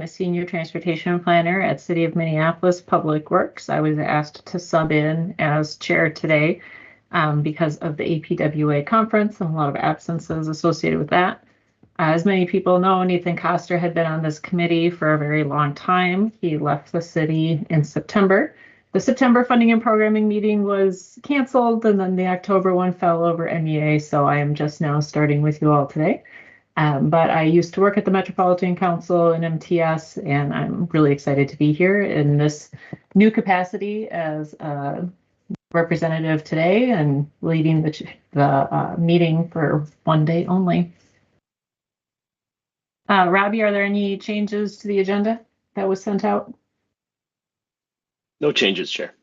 a senior transportation planner at City of Minneapolis Public Works. I was asked to sub in as chair today because of the APWA conference and a lot of absences associated with that. As many people know, Nathan Koster had been on this committee for a very long time. He left the city in September. The September funding and programming meeting was canceled, and then the October one fell over MEA, so I am just now starting with you all today. But I used to work at the Metropolitan Council and MTS, and I'm really excited to be here in this new capacity as a representative today and leading the meeting for one day only. Robbie, are there any changes to the agenda that was sent out? No changes, Chair.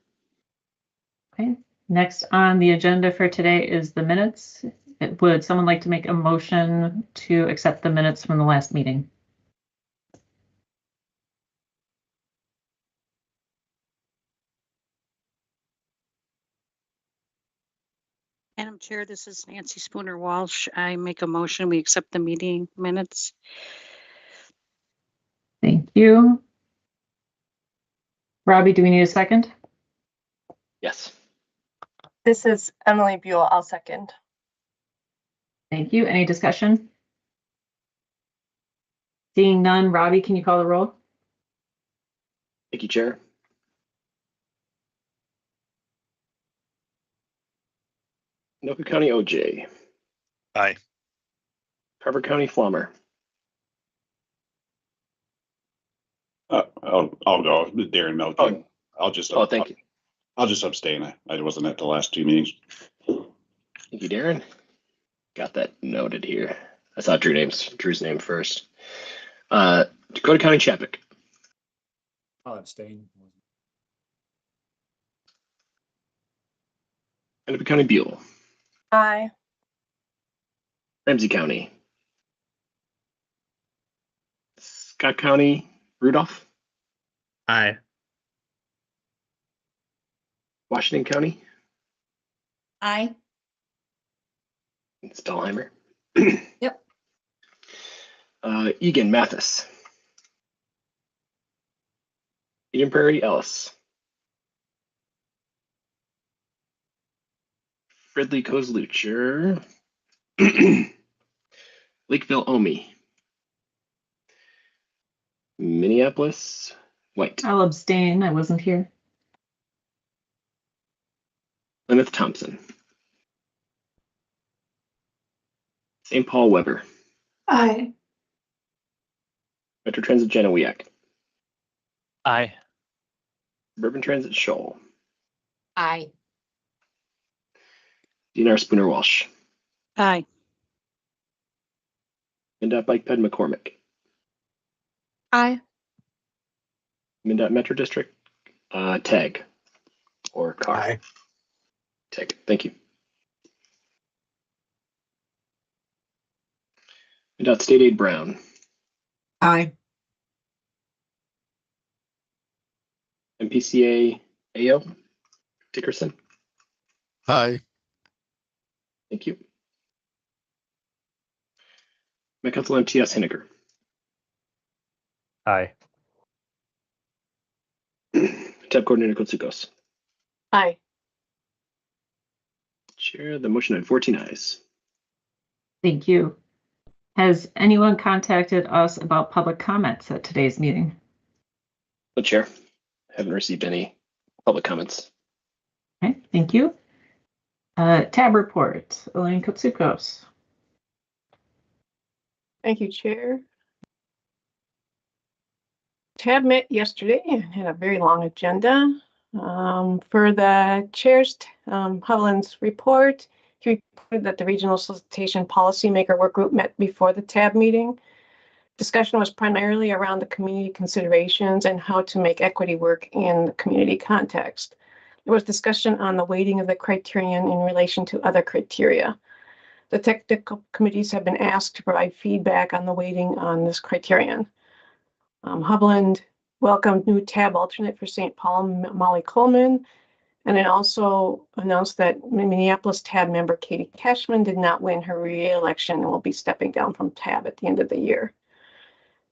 Okay. Next on the agenda for today is the minutes. Would someone like to make a motion to accept the minutes from the last meeting? Madam Chair, this is Nancy Spooner Walsh. I make a motion we accept the meeting minutes. Thank you. Robbie, do we need a second? Yes. This is Emily Buell. I'll second. Thank you. Any discussion? Seeing none, Robbie, can you call the roll? Thank you, Chair. Anoka County OJ. Aye. Carver County Flommer. I'll go. Darren Melton. I'll just. Oh, thank you. I'll just abstain. I wasn't at the last two meetings. Thank you, Darren. Got that noted here. I saw Drew's name first. Dakota County Chapik. I'll abstain. Anoka County Buell. Aye. Ramsey County. Scott County Rudolph. Aye. Washington County. Aye. Stahlheimer. Yep. Egan Mathis. Eden Prairie Ellis. Fridley Kozlucher. Lakeville Omi. Minneapolis White. I'll abstain. I wasn't here. Plymouth Thompson. St. Paul Weber. Aye. Metro Transit Genowiak. Aye. Suburban Transit Shoal. Aye. DNR Spooner Walsh. Aye. MnDOT Bike Ped McCormick. Aye. MnDOT Metro District Tag or Car. Aye. Tag. Thank you. MnDOT State Aid Brown. Aye. MPCA AO Dickerson. Aye. Thank you. Met Council MTS Henniger. Aye. Tab Coordinator Kotsukos. Aye. Chair, the motion had 14 ayes. Thank you. Has anyone contacted us about public comments at today's meeting? No, Chair. Haven't received any public comments. Okay, thank you. Tab report, Elaine Kotsukos. Thank you, Chair. TAB met yesterday and had a very long agenda. For the Chair's Hovland's report, he reported that the Regional Solicitation Policymaker Work Group met before the TAB meeting. Discussion was primarily around the community considerations and how to make equity work in the community context. There was discussion on the weighting of the criterion in relation to other criteria. The technical committees have been asked to provide feedback on the weighting on this criterion. Hovland welcomed new TAB alternate for St. Paul, Molly Coleman, and it also announced that Minneapolis TAB member Katie Cashman did not win her re-election and will be stepping down from TAB at the end of the year.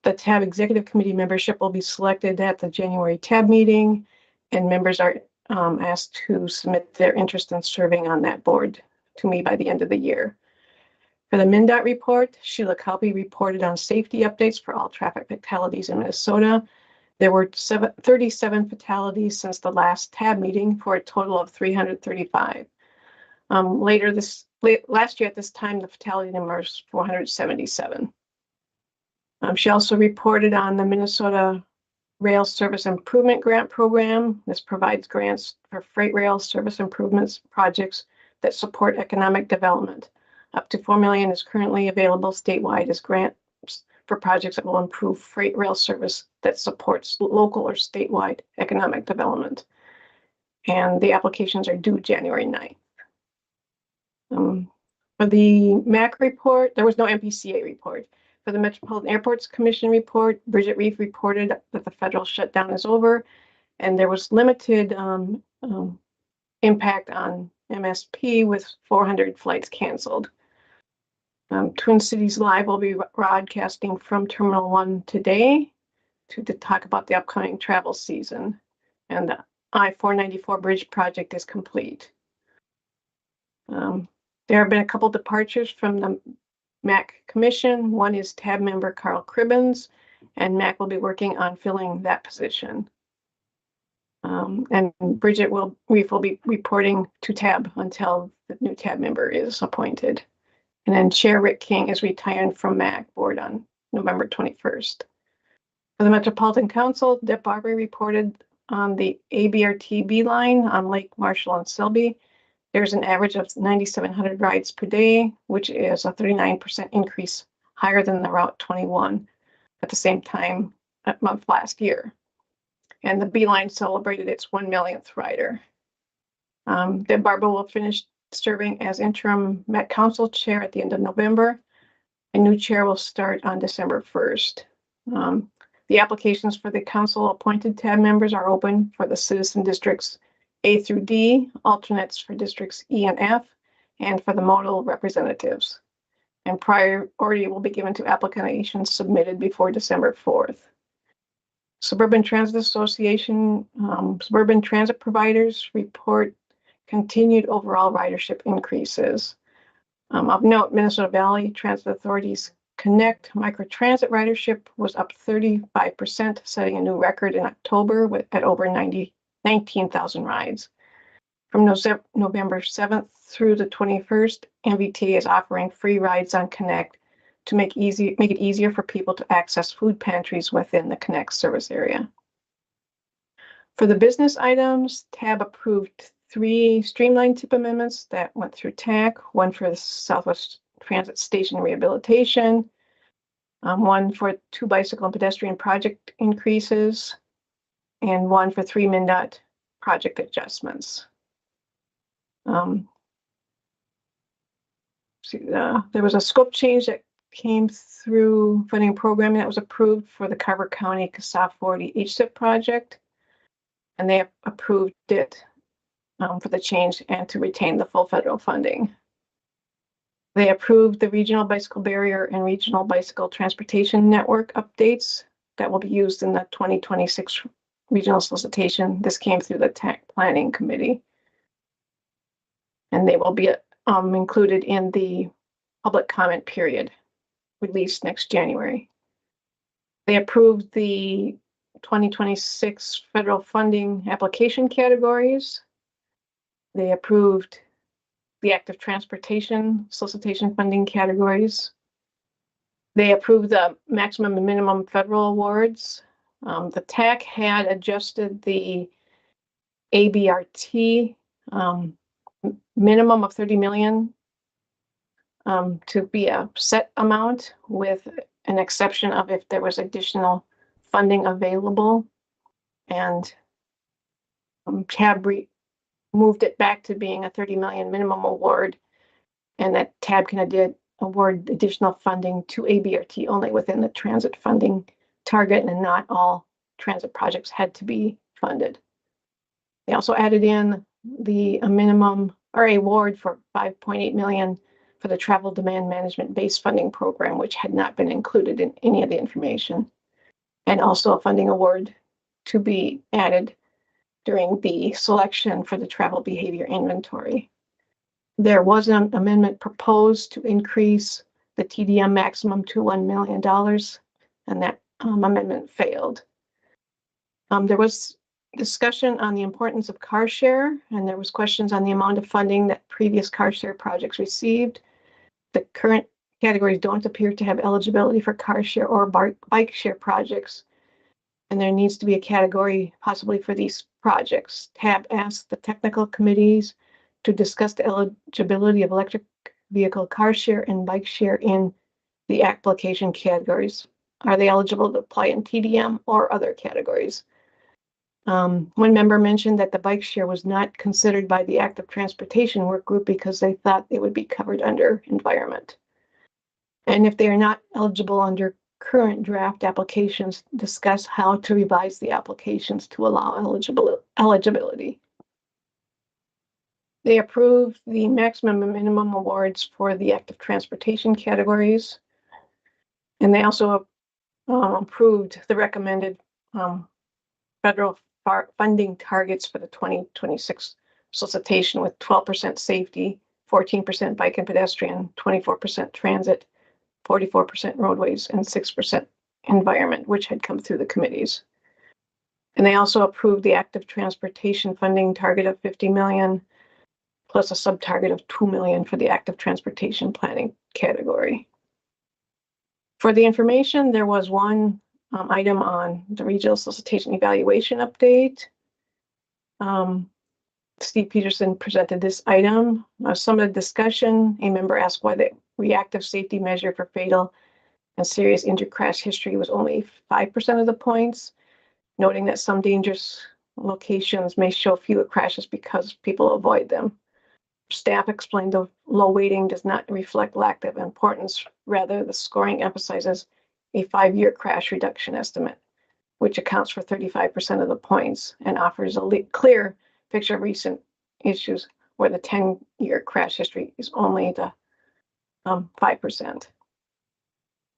The TAB Executive Committee membership will be selected at the January TAB meeting, and members are asked to submit their interest in serving on that board to me by the end of the year. For the MnDOT report, Sheila Calpe reported on safety updates for all traffic fatalities in Minnesota. There were 37 fatalities since the last TAB meeting for a total of 335. Last year at this time, the fatality number was 477. She also reported on the Minnesota Rail Service Improvement Grant Program. This provides grants for freight rail service improvements projects that support economic development. Up to $4 million is currently available statewide as grants for projects that will improve freight rail service that supports local or statewide economic development. And the applications are due January 9th. For the MAC report, there was no MPCA report. For the Metropolitan Airports Commission report, Bridget Reef reported that the federal shutdown is over and there was limited impact on MSP with 400 flights canceled. Twin Cities Live will be broadcasting from Terminal 1 today to talk about the upcoming travel season. And the I-494 bridge project is complete. There have been a couple departures from the MAC Commission. One is TAB member Carl Cribbins, and MAC will be working on filling that position. And Bridget Reef will be reporting to TAB until the new TAB member is appointed. And then Chair Rick King is retiring from MAC board on November 21st. For the Metropolitan Council, Deb Barber reported on the ABRT line on Lake Marshall and Selby. There's an average of 9,700 rides per day, which is a 39% increase higher than the Route 21 at the same time month last year. And the B line celebrated its 1 millionth rider. Deb Barber will finish serving as interim Met Council chair at the end of November. A new chair will start on December 1st. The applications for the council appointed TAB members are open for the citizen districts A through D, alternates for districts E and F, and for the modal representatives. And priority will be given to applications submitted before December 4th. Suburban Transit Association, suburban transit providers report continued overall ridership increases. Of note, Minnesota Valley Transit Authority's Connect microtransit ridership was up 35%, setting a new record in October at over 19,000 rides. From November 7th through the 21st, MVT is offering free rides on Connect to make it easier for people to access food pantries within the Connect service area. For the business items, TAB approved 3 streamlined tip amendments that went through TAC, one for the Southwest Transit Station rehabilitation, one for 2 bicycle and pedestrian project increases, and one for 3 MnDOT project adjustments. There was a scope change that came through funding programming that was approved for the Carver County CASAF 40 HSIP project, and they approved it for the change and to retain the full federal funding. They approved the regional bicycle barrier and regional bicycle transportation network updates that will be used in the 2026 regional solicitation. This came through the TAC Planning Committee, and they will be included in the public comment period released next January. They approved the 2026 federal funding application categories. They approved the active transportation solicitation funding categories. They approved the maximum and minimum federal awards. The TAC had adjusted the ABRT minimum of 30 million to be a set amount with an exception of if there was additional funding available. And TAB moved it back to being a 30 million minimum award, and that TAB can award additional funding to ABRT only within the transit funding target, and not all transit projects had to be funded. They also added in the minimum or award for 5.8 million for the travel demand management base funding program, which had not been included in any of the information and also a funding award to be added during the selection for the travel behavior inventory. There was an amendment proposed to increase the TDM maximum to $1 million, and that amendment failed. There was discussion on the importance of car share, and there was questions on the amount of funding that previous car share projects received. The current categories don't appear to have eligibility for car share or bike share projects, and there needs to be a category possibly for these projects. TAB asked the technical committees to discuss the eligibility of electric vehicle car share and bike share in the application categories. Are they eligible to apply in TDM or other categories? One member mentioned that the bike share was not considered by the active transportation work group because they thought it would be covered under environment. And if they are not eligible under current draft applications, discuss how to revise the applications to allow eligibility. They approved the maximum and minimum awards for the active transportation categories. And they also approved the recommended federal funding targets for the 2026 solicitation with 12% safety, 14% bike and pedestrian, 24% transit, 44% roadways, and 6% environment, which had come through the committees. And they also approved the active transportation funding target of $50 million, plus a sub-target of $2 million for the active transportation planning category. For the information, there was one item on the regional solicitation evaluation update. Steve Peterson presented this item. Some of the discussion, a member asked why the reactive safety measure for fatal and serious injury crash history was only 5% of the points, noting that some dangerous locations may show fewer crashes because people avoid them. Staff explained the low weighting does not reflect lack of importance. Rather, the scoring emphasizes a 5-year crash reduction estimate, which accounts for 35% of the points and offers a clear picture of recent issues where the 10-year crash history is only the 5%.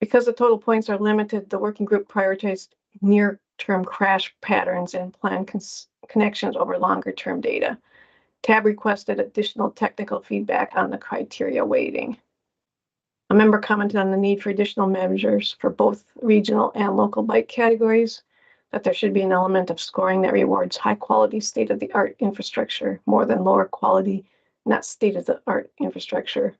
Because the total points are limited, the working group prioritized near-term crash patterns and planned connections over longer-term data. TAB requested additional technical feedback on the criteria weighting. A member commented on the need for additional measures for both regional and local bike categories, that there should be an element of scoring that rewards high-quality state-of-the-art infrastructure more than lower quality, not state-of-the-art infrastructure.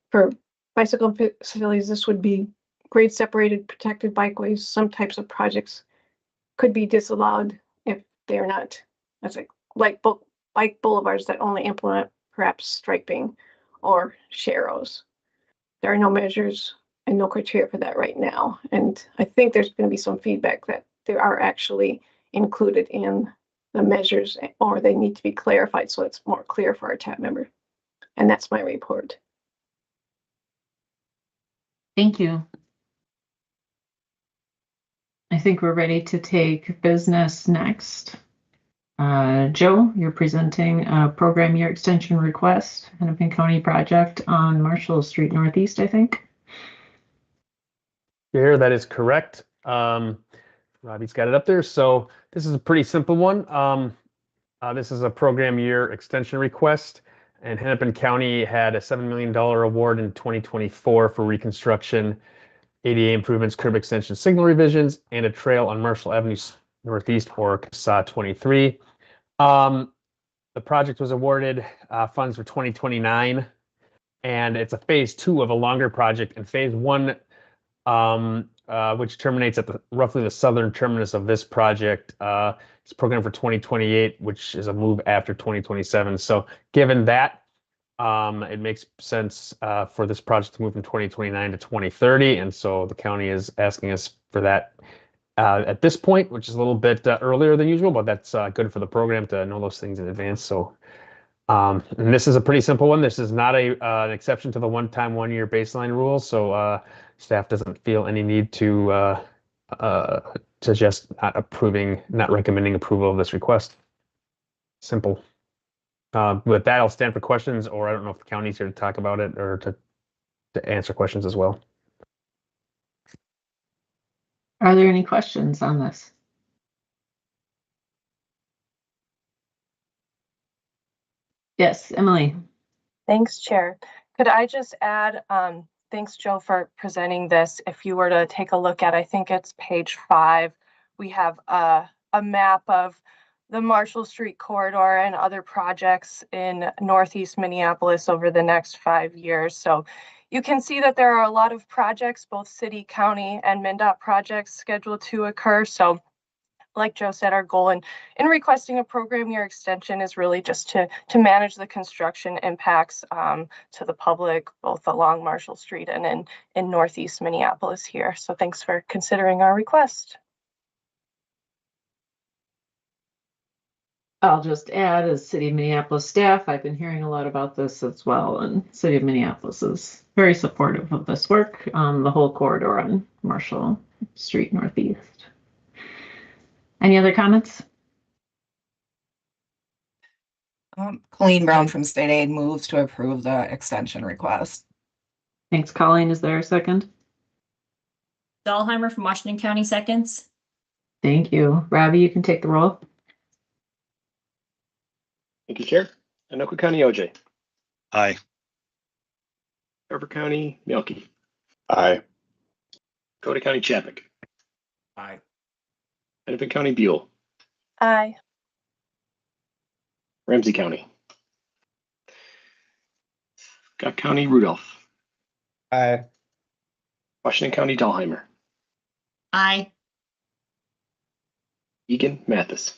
For bicycle facilities, this would be grade-separated, protected bikeways. Some types of projects could be disallowed if they are not, like bike boulevards that only implement perhaps striping or sharrows. There are no measures and no criteria for that right now. And I think there's going to be some feedback that they are actually included in the measures, or they need to be clarified so it's more clear for our TAB member. And that's my report. Thank you. I think we're ready to take business next. Joe, you're presenting a program year extension request, Hennepin County project on Marshall Street Northeast, I think. Here, that is correct. Robbie's got it up there. So this is a pretty simple one. This is a program year extension request, and Hennepin County had a $7 million award in 2024 for reconstruction, ADA improvements, curb extension, signal revisions, and a trail on Marshall Avenue Northeast, or CSA 23. The project was awarded funds for 2029, and it's a phase 2 of a longer project. And phase 1, which terminates at roughly the southern terminus of this project, it's programmed for 2028, which is a move after 2027. So given that, it makes sense for this project to move from 2029 to 2030. And so the county is asking us for that at this point, which is a little bit earlier than usual, but that's good for the program to know those things in advance. So, and this is a pretty simple one. This is not an exception to the one-time 1-year baseline rule. So staff doesn't feel any need to suggest not recommending approval of this request. Simple. With that, I'll stand for questions, or I don't know if the county's here to talk about it or to answer questions as well. Are there any questions on this? Yes, Emily. Thanks, Chair. Could I just add, thanks, Joe, for presenting this. If you were to take a look at, I think it's page 5, we have a map of the Marshall Street corridor and other projects in Northeast Minneapolis over the next 5 years. So you can see that there are a lot of projects, both city, county, and MnDOT projects scheduled to occur. So like Joe said, our goal in requesting a program year extension is really just to manage the construction impacts to the public, both along Marshall Street and in Northeast Minneapolis here. So thanks for considering our request. I'll just add, as City of Minneapolis staff, I've been hearing a lot about this as well, and City of Minneapolis is very supportive of this work, the whole corridor on Marshall Street Northeast. Any other comments? Colleen Brown from State Aid moves to approve the extension request. Thanks, Colleen. Is there a second? Dahlheimer from Washington County seconds. Thank you. Robbie, you can take the roll. Thank you, Chair. Anoka County OJ. Aye. Carver County Mielke. Aye. Dakota County Chapik. Aye. Hennepin County Buell. Aye. Ramsey County. Scott County Rudolph. Aye. Washington County Dahlheimer. Aye. Egan Mathis.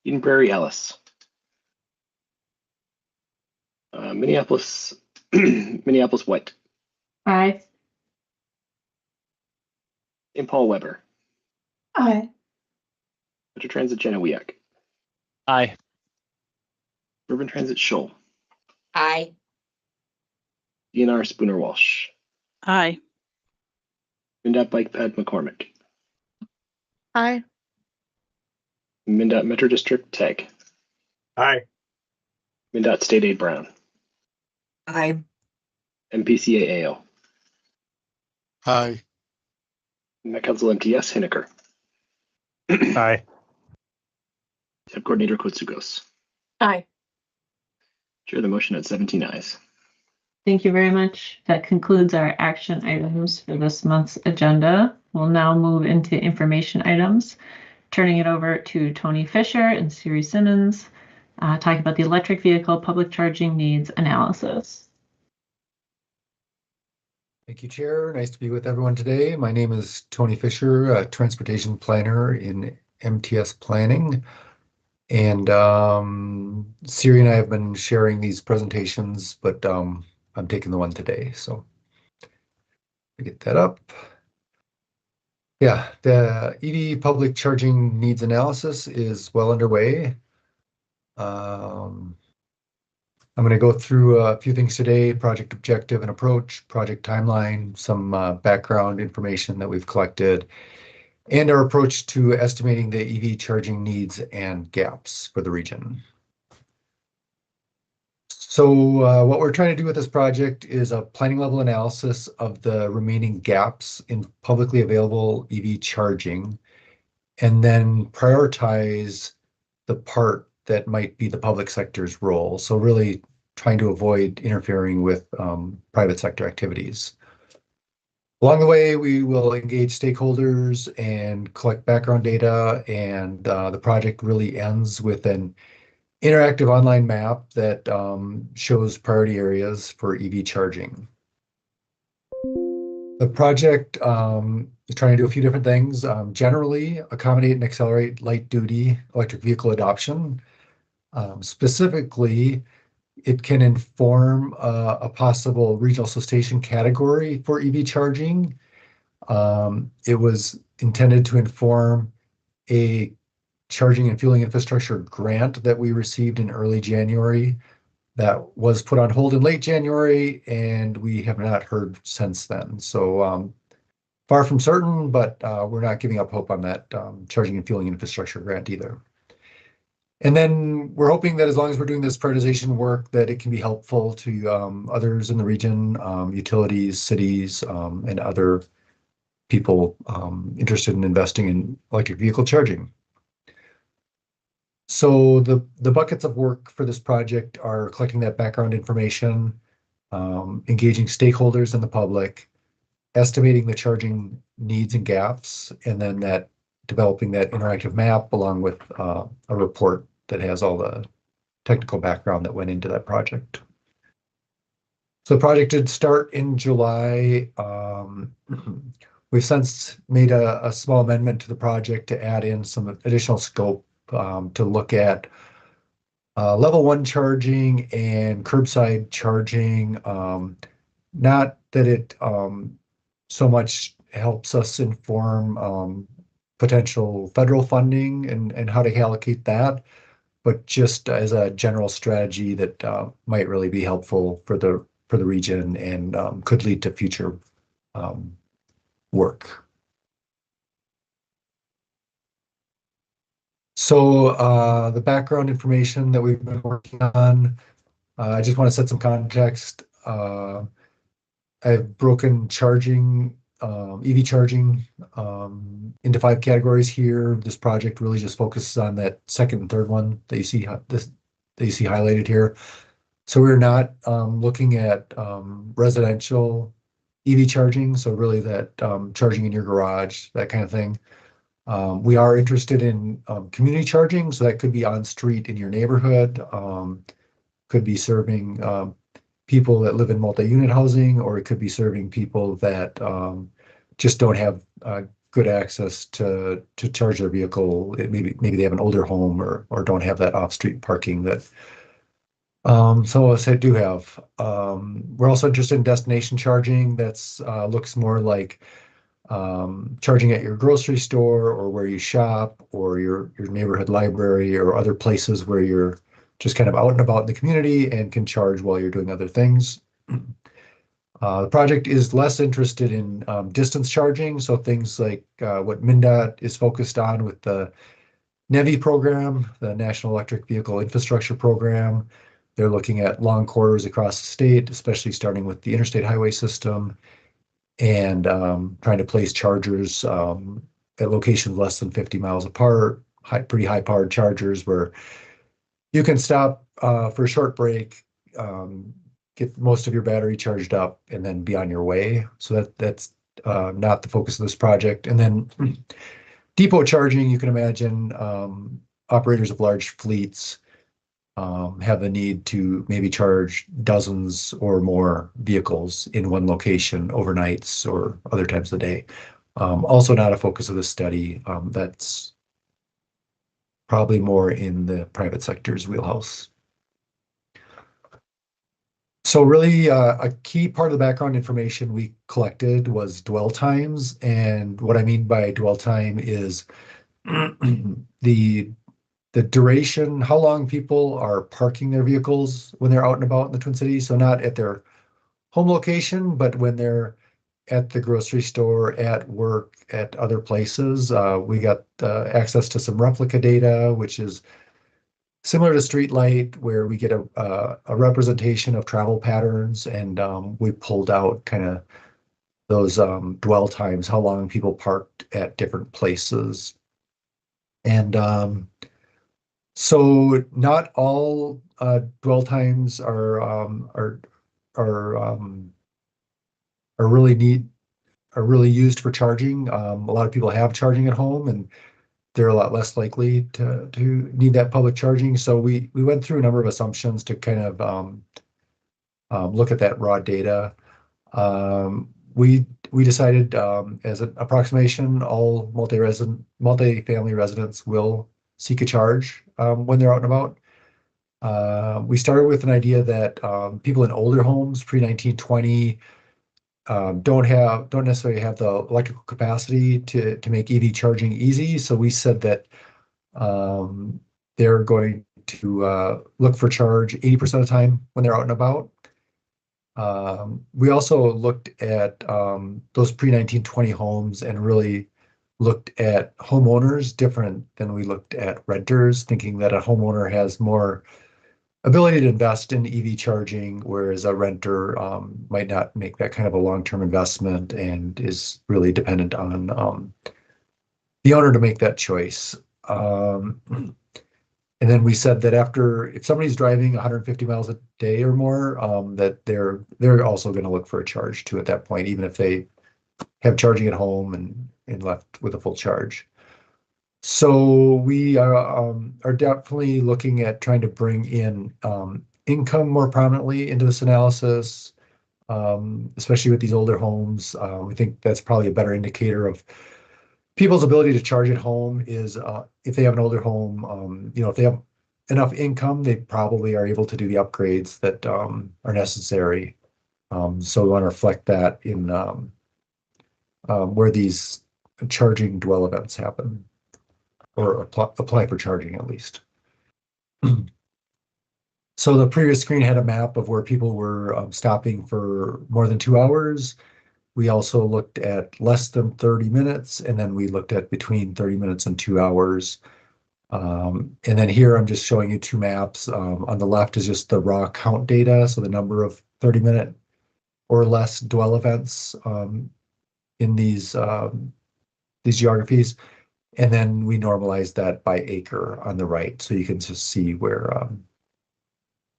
Eden Prairie Ellis. Minneapolis Minneapolis White. Aye. St. Paul Weber. Aye. Metro Transit Genowiak. Aye. Urban Transit Shoal. Aye. DNR Spooner Walsh. Aye. MnDOT Bike Ped McCormick. Aye. MnDOT Metro District Tag. Aye. MnDOT State Aid Brown. Aye. MPCA AO. Aye. Met Council MTS Hinneker. Aye. Sub Coordinator Kotsugos. Aye. Chair the motion at 17 ayes. Thank you very much. That concludes our action items for this month's agenda. We'll now move into information items, turning it over to Tony Fisher and Siri Simmons, talking about the electric vehicle public charging needs analysis. Thank you, Chair. Nice to be with everyone today. My name is Tony Fisher, a transportation planner in MTS Planning. And Siri and I have been sharing these presentations, but I'm taking the one today. So get that up. Yeah, the EV public charging needs analysis is well underway. I'm going to go through a few things today: project objective and approach, project timeline, some background information that we've collected, and our approach to estimating the EV charging needs and gaps for the region. So what we're trying to do with this project is a planning level analysis of the remaining gaps in publicly available EV charging, and then prioritize the part that might be the public sector's role. So really trying to avoid interfering with private sector activities. Along the way, we will engage stakeholders and collect background data, and the project really ends with an interactive online map that shows priority areas for EV charging. The project is trying to do a few different things. Generally, accommodate and accelerate light-duty electric vehicle adoption. Specifically, it can inform a possible regional solicitation category for EV charging. It was intended to inform a charging and fueling infrastructure grant that we received in early January that was put on hold in late January, and we have not heard since then. So far from certain, but we're not giving up hope on that charging and fueling infrastructure grant either. And then we're hoping that as long as we're doing this prioritization work, that it can be helpful to others in the region, utilities, cities, and other people interested in investing in electric vehicle charging. So the buckets of work for this project are collecting that background information, engaging stakeholders in the public, estimating the charging needs and gaps, and then developing that interactive map along with a report that has all the technical background that went into that project. So the project did start in July. We've since made a small amendment to the project to add in some additional scope to look at level 1 charging and curbside charging. Not that it so much helps us inform potential federal funding and how to allocate that, but just as a general strategy that might really be helpful for the region and could lead to future work. So the background information that we've been working on, I just want to set some context. I've broken charging, EV charging into 5 categories here. This project really just focuses on that second and third one that you see highlighted here. So we're not looking at residential EV charging, so really that charging in your garage, that kind of thing. We are interested in community charging, so that could be on street in your neighborhood, could be serving people that live in multi-unit housing, or it could be serving people that just don't have good access to charge their vehicle. Maybe they have an older home or don't have that off-street parking that some of us do have. We're also interested in destination charging. That's looks more like charging at your grocery store or where you shop or your neighborhood library or other places where you're just kind of out and about in the community and can charge while you're doing other things. The project is less interested in distance charging, so things like what MnDOT is focused on with the NEVI program, the National Electric Vehicle Infrastructure Program. They're looking at long corridors across the state, especially starting with the interstate highway system, and trying to place chargers at locations less than 50 miles apart, pretty high-powered chargers where you can stop for a short break, get most of your battery charged up, and then be on your way. So that's not the focus of this project. And then depot charging, you can imagine operators of large fleets have the need to maybe charge dozens or more vehicles in one location overnights or other times of the day. Also not a focus of this study. That's probably more in the private sector's wheelhouse. So really a key part of the background information we collected was dwell times. And what I mean by dwell time is the duration, how long people are parking their vehicles when they're out and about in the Twin Cities. So not at their home location, but when they're at the grocery store, at work, at other places. We got access to some replica data, which is similar to Streetlight, where we get a representation of travel patterns, and we pulled out kind of those dwell times, how long people parked at different places. And so not all dwell times are really used for charging. A lot of people have charging at home, and they're a lot less likely to need that public charging. So we went through a number of assumptions to kind of look at that raw data. We decided as an approximation, all multi-family residents will seek a charge when they're out and about. We started with an idea that people in older homes pre-1920 don't necessarily have the electrical capacity to make EV charging easy. So we said that they're going to look for charge 80% of the time when they're out and about. We also looked at those pre-1920 homes and really looked at homeowners different than we looked at renters, thinking that a homeowner has more ability to invest in EV charging, whereas a renter might not make that kind of a long-term investment and is really dependent on the owner to make that choice. And then we said that if somebody's driving 150 miles a day or more, that they're also going to look for a charge too at that point, even if they have charging at home and left with a full charge. So we are definitely looking at trying to bring in income more prominently into this analysis, especially with these older homes. We think that's probably a better indicator of people's ability to charge at home is if they have an older home, if they have enough income, they probably are able to do the upgrades that are necessary. So we want to reflect that in where these charging dwell events happen, or apply for charging at least. So the previous screen had a map of where people were stopping for more than 2 hours. We also looked at less than 30 minutes, and then we looked at between 30 minutes and 2 hours. And then here I'm just showing you two maps. On the left is just the raw count data, so the number of 30-minute or less dwell events in these geographies. And then we normalize that by acre on the right, so you can just see where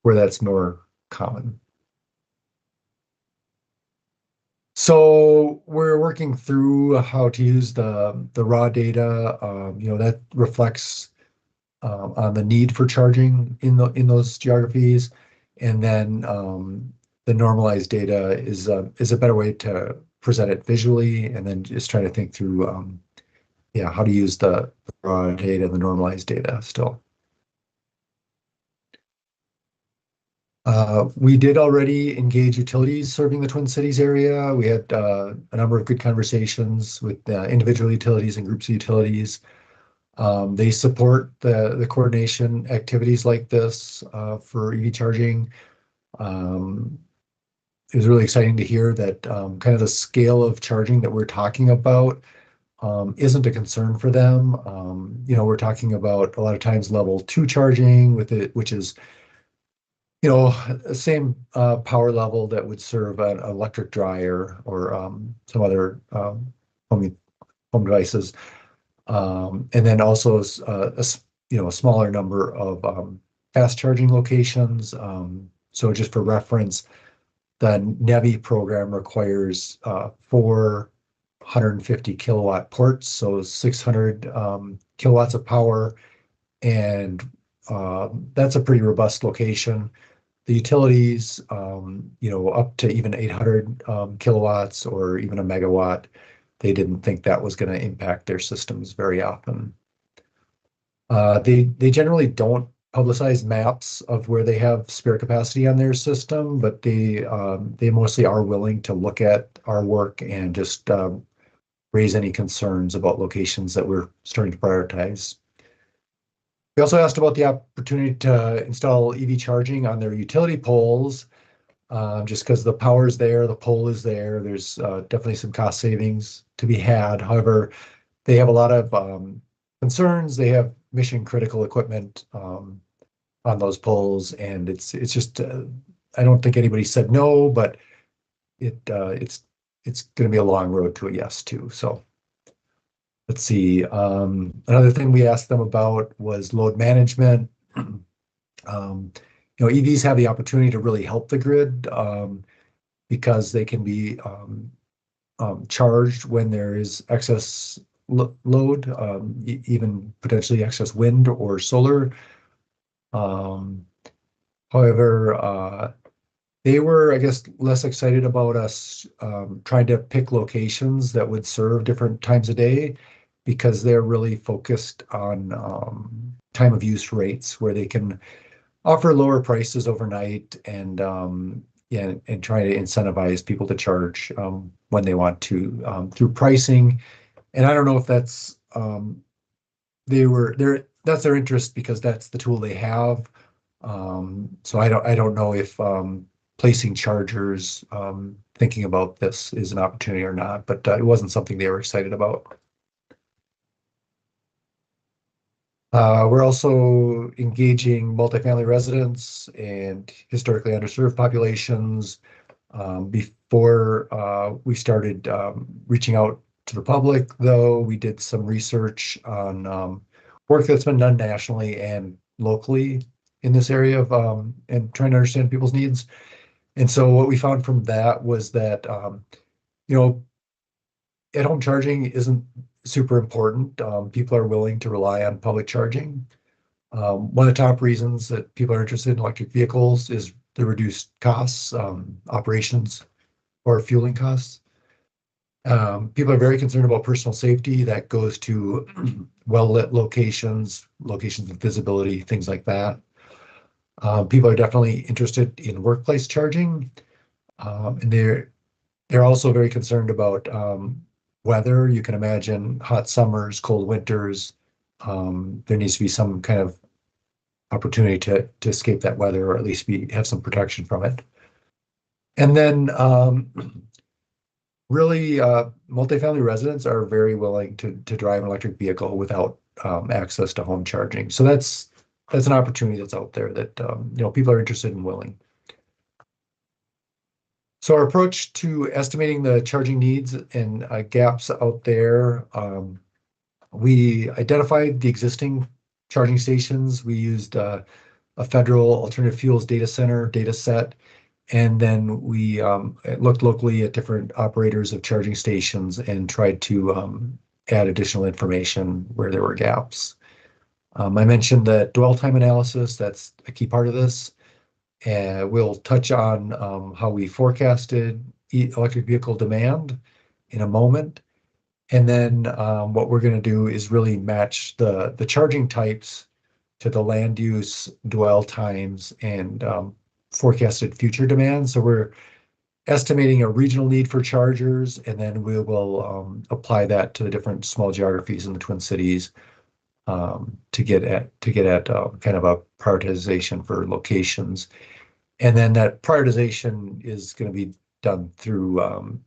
that's more common. So we're working through how to use the raw data. That reflects on the need for charging in those geographies, and then the normalized data is a better way to present it visually, and then just trying to think through how to use the raw data and the normalized data still. We did already engage utilities serving the Twin Cities area. We had a number of good conversations with individual utilities and groups of utilities. They support the coordination activities like this for EV charging. It was really exciting to hear that kind of the scale of charging that we're talking about isn't a concern for them. We're talking about a lot of times level 2 charging which is same power level that would serve an electric dryer or some other home devices. And then also a smaller number of fast charging locations. So just for reference, the NEVI program requires 450 kilowatt ports, so 600 kilowatts of power, and that's a pretty robust location. The utilities, up to even 800 kilowatts or even a megawatt, they didn't think that was going to impact their systems very often. They generally don't publicize maps of where they have spare capacity on their system, but they mostly are willing to look at our work and just raise any concerns about locations that we're starting to prioritize. We also asked about the opportunity to install EV charging on their utility poles, just because the power is there, the pole is there. There's definitely some cost savings to be had. However, they have a lot of concerns. They have mission critical equipment on those poles, and it's just I don't think anybody said no, but it's going to be a long road to a yes too. So. Let's see. Another thing we asked them about was load management. EVs have the opportunity to really help the grid because they can be charged when there is excess load, even potentially excess wind or solar. However, they were, I guess, less excited about us trying to pick locations that would serve different times of day, because they're really focused on time of use rates, where they can offer lower prices overnight and try to incentivize people to charge when they want to through pricing. And I don't know if that's that's their interest because that's the tool they have. So I don't know if placing chargers, thinking about this is an opportunity or not, but it wasn't something they were excited about. We're also engaging multifamily residents and historically underserved populations. Before we started reaching out to the public, though, we did some research on work that's been done nationally and locally in this area of and trying to understand people's needs. And so what we found from that was that you know, at-home charging isn't super important. People are willing to rely on public charging. One of the top reasons that people are interested in electric vehicles is the reduced costs, operations, or fueling costs. People are very concerned about personal safety. That goes to well-lit locations, locations with visibility, things like that. People are definitely interested in workplace charging, and they're also very concerned about weather. You can imagine hot summers, cold winters. There needs to be some kind of opportunity to escape that weather, or at least have some protection from it. And then really, multifamily residents are very willing to drive an electric vehicle without access to home charging. So that's an opportunity that's out there that people are interested and willing. So our approach to estimating the charging needs and gaps out there, we identified the existing charging stations. We used a federal alternative fuels data center data set, and then we looked locally at different operators of charging stations and tried to add additional information where there were gaps. I mentioned that dwell time analysis, that's a key part of this. And we'll touch on how we forecasted electric vehicle demand in a moment. And then what we're going to do is really match the charging types to the land use, dwell times, and forecasted future demand. So we're estimating a regional need for chargers, and then we will apply that to the different small geographies in the Twin Cities to get at kind of a prioritization for locations. And then that prioritization is going to be done through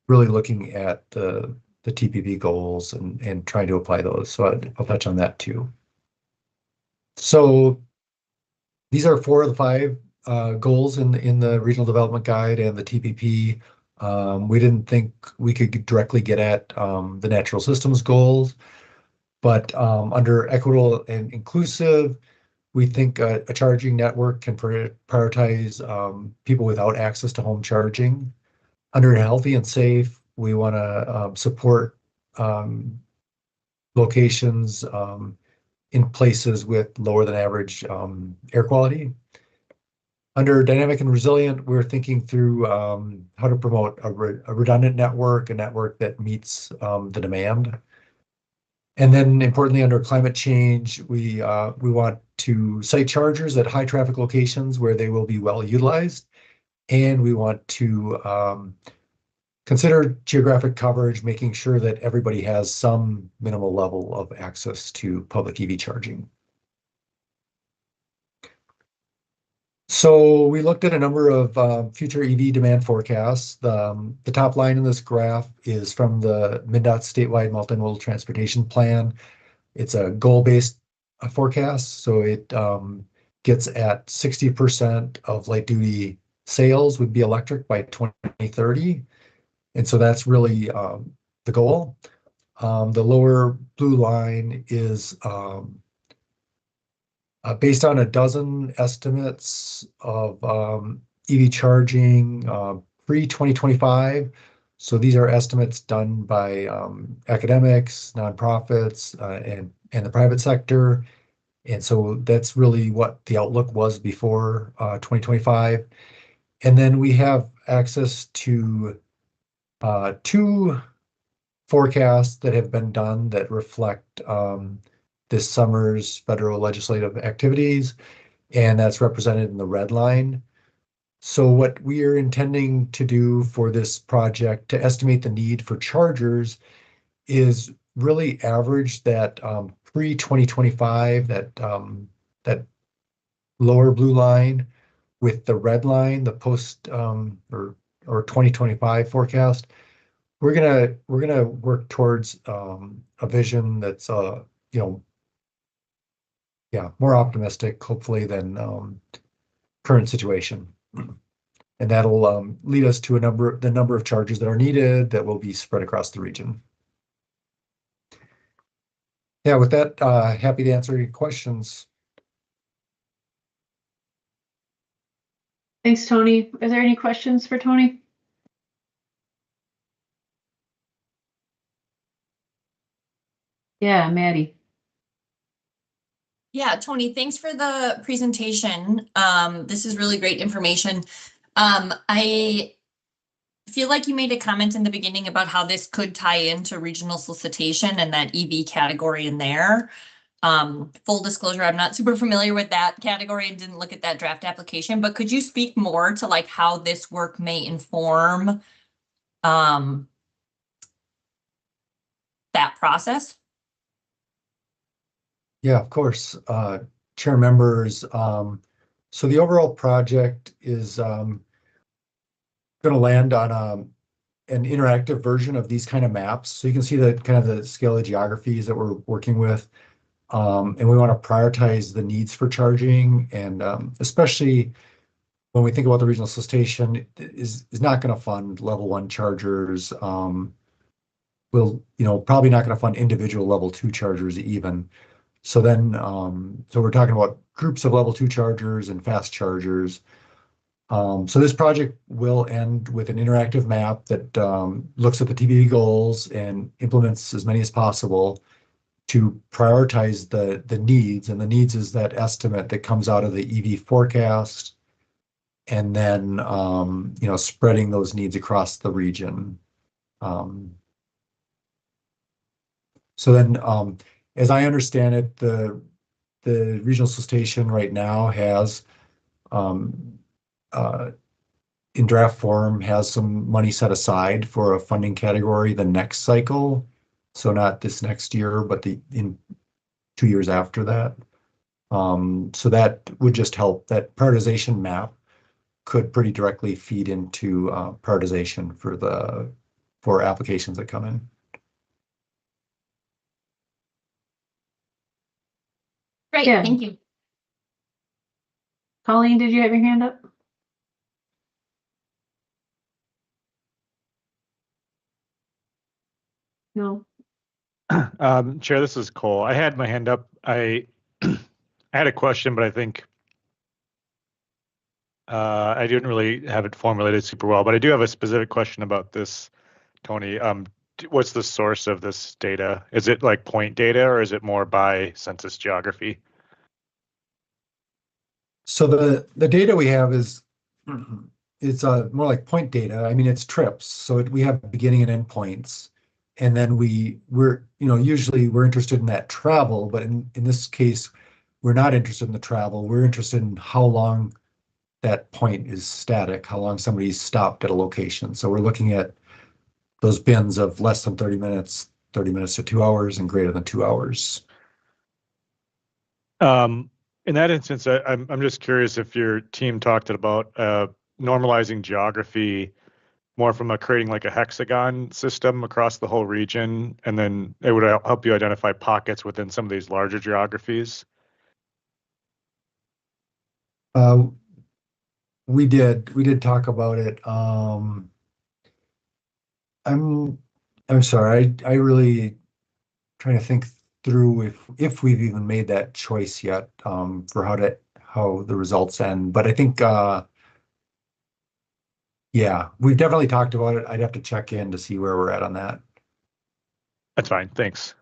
really looking at the TPP goals and trying to apply those. So I'll touch on that too. So these are 4 of the 5 goals in the Regional Development Guide and the TPP. We didn't think we could directly get at the natural systems goals, but under equitable and inclusive, we think a charging network can prioritize people without access to home charging. Under healthy and safe, we want to support locations in places with lower than average air quality. Under dynamic and resilient, we're thinking through how to promote a redundant network, a network that meets the demand. And then importantly, under climate change, we want to site chargers at high traffic locations where they will be well utilized. And we want to consider geographic coverage, making sure that everybody has some minimal level of access to public EV charging. So we looked at a number of future EV demand forecasts. The top line in this graph is from the MnDOT statewide multimodal transportation plan. It's a goal-based forecast, so it gets at 60% of light-duty sales would be electric by 2030. And so that's really the goal. The lower blue line is based on a dozen estimates of EV charging pre-2025. So these are estimates done by academics, nonprofits, and the private sector. And so that's really what the outlook was before 2025. And then we have access to 2 forecasts that have been done that reflect this summer's federal legislative activities, and that's represented in the red line. So what we are intending to do for this project to estimate the need for chargers is really average that pre-2025, that lower blue line with the red line, the post or 2025 forecast. We're gonna work towards a vision that's yeah, more optimistic, hopefully, than current situation. And that'll lead us to the number of chargers that are needed that will be spread across the region. Yeah, with that, happy to answer your questions. Thanks, Tony. Are there any questions for Tony? Yeah, Maddie. Yeah, Tony, thanks for the presentation. This is really great information. I feel like you made a comment in the beginning about how this could tie into regional solicitation and that EV category in there. Full disclosure, I'm not super familiar with that category and didn't look at that draft application, but could you speak more to like how this work may inform that process? Yeah, of course. Chair members, so the overall project is going to land on an interactive version of these kind of maps. So you can see the kind of the scale of geographies that we're working with. And we want to prioritize the needs for charging, and especially when we think about the regional solicitation is not going to fund level 1 chargers. We'll, probably not going to fund individual level 2 chargers even. So then, so we're talking about groups of level 2 chargers and fast chargers. So this project will end with an interactive map that looks at the TBD goals and implements as many as possible to prioritize the needs. And the needs is that estimate that comes out of the EV forecast, and then, spreading those needs across the region. So then, as I understand it, the regional solicitation right now has, in draft form, has some money set aside for a funding category the next cycle. So not this next year, but in 2 years after that. So that would just help. That prioritization map could pretty directly feed into prioritization for applications that come in. Great, Yeah. thank you. Colleen, did you have your hand up? No. Chair, this is Cole. I had my hand up. I had a question, but I think I didn't really have it formulated super well. But I do have a specific question about this, Tony. What's the source of this data? Is it like point data, or is it more by census geography? So the data we have is it's more like point data. I mean, it's trips. So we have beginning and end points. And then we're usually we're interested in that travel, but in this case, we're not interested in the travel. We're interested in how long that point is static, how long somebody's stopped at a location. So we're looking at those bins of less than 30 minutes to 2 hours, and greater than 2 hours. In that instance, I'm just curious if your team talked about normalizing geography more from creating like a hexagon system across the whole region, and then it would help you identify pockets within some of these larger geographies. We did talk about it. I'm sorry. I really trying to think through if we've even made that choice yet, for how the results end. But I think yeah, we've definitely talked about it. I'd have to check in to see where we're at on that. That's fine. Thanks.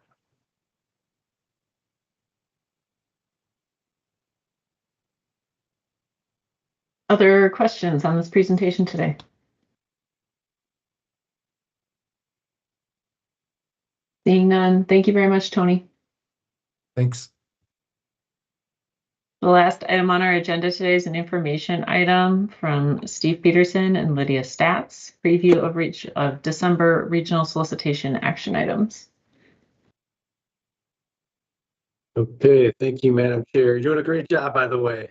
Other questions on this presentation today? Seeing none, thank you very much, Tony. Thanks. The last item on our agenda today is an information item from Steve Peterson and Lydia Stats, preview of December regional solicitation action items. Okay, thank you, Madam Chair. You're doing a great job, by the way.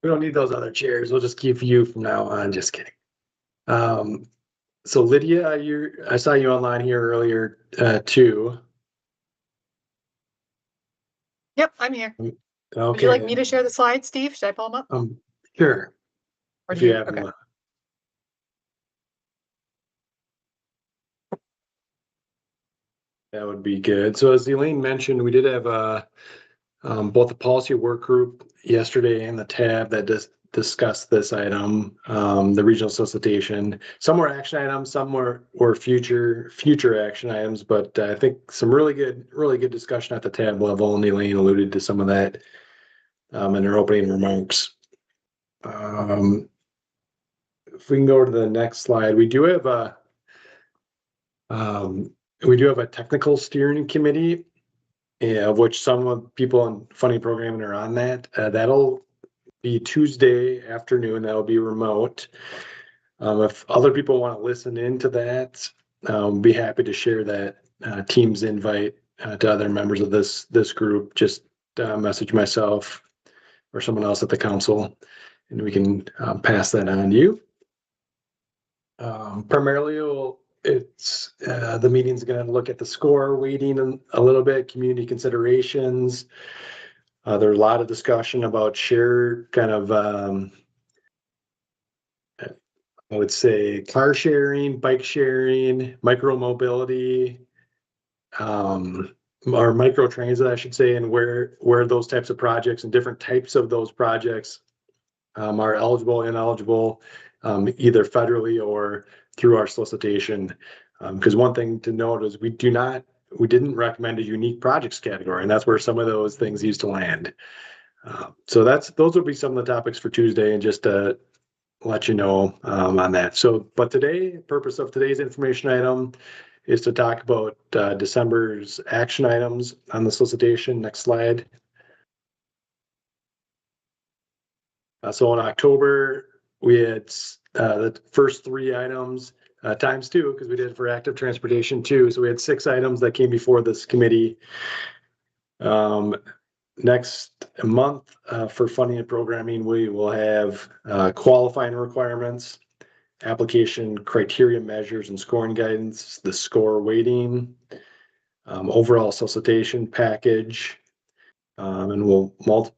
We don't need those other chairs. We'll just keep you from now on. Just kidding. So Lydia, I saw you online here earlier too. Yep, I'm here. Okay. Would you like me to share the slides, Steve? Should I pull them up? Sure. Or If do you you? have Okay. them. That would be good. So as Elaine mentioned, we did have both the policy work group yesterday and the tab that discussed this item, the regional solicitation. Some were action items, some were future action items, but I think some really good discussion at the tab level, and Elaine alluded to some of that in her opening remarks. If we can go to the next slide, we do have a technical steering committee, of which some of people in funding programming are on that. That'll be Tuesday afternoon. That'll be remote. If other people want to listen into that, be happy to share that Teams invite to other members of this group. Just message myself or someone else at the council, and we can pass that on to you. Primarily, it's the meeting's going to look at the score weighting a little bit, community considerations. There's a lot of discussion about shared kind of, I would say, car sharing, bike sharing, micro mobility, or micro transit, I should say, and where those types of projects and different types of those projects are eligible, ineligible, either federally or through our solicitation. Because one thing to note is we didn't recommend a unique projects category, and that's where some of those things used to land. So those will be some of the topics for Tuesday, and just to let you know on that. So, but today, purpose of today's information item is to talk about December's action items on the solicitation. Next slide. So in October, we had the first 3 items times 2, because we did it for active transportation too. So we had 6 items that came before this committee. Next month for funding and programming, we will have qualifying requirements, application criteria, measures, and scoring guidance, the score weighting, overall solicitation package, and we'll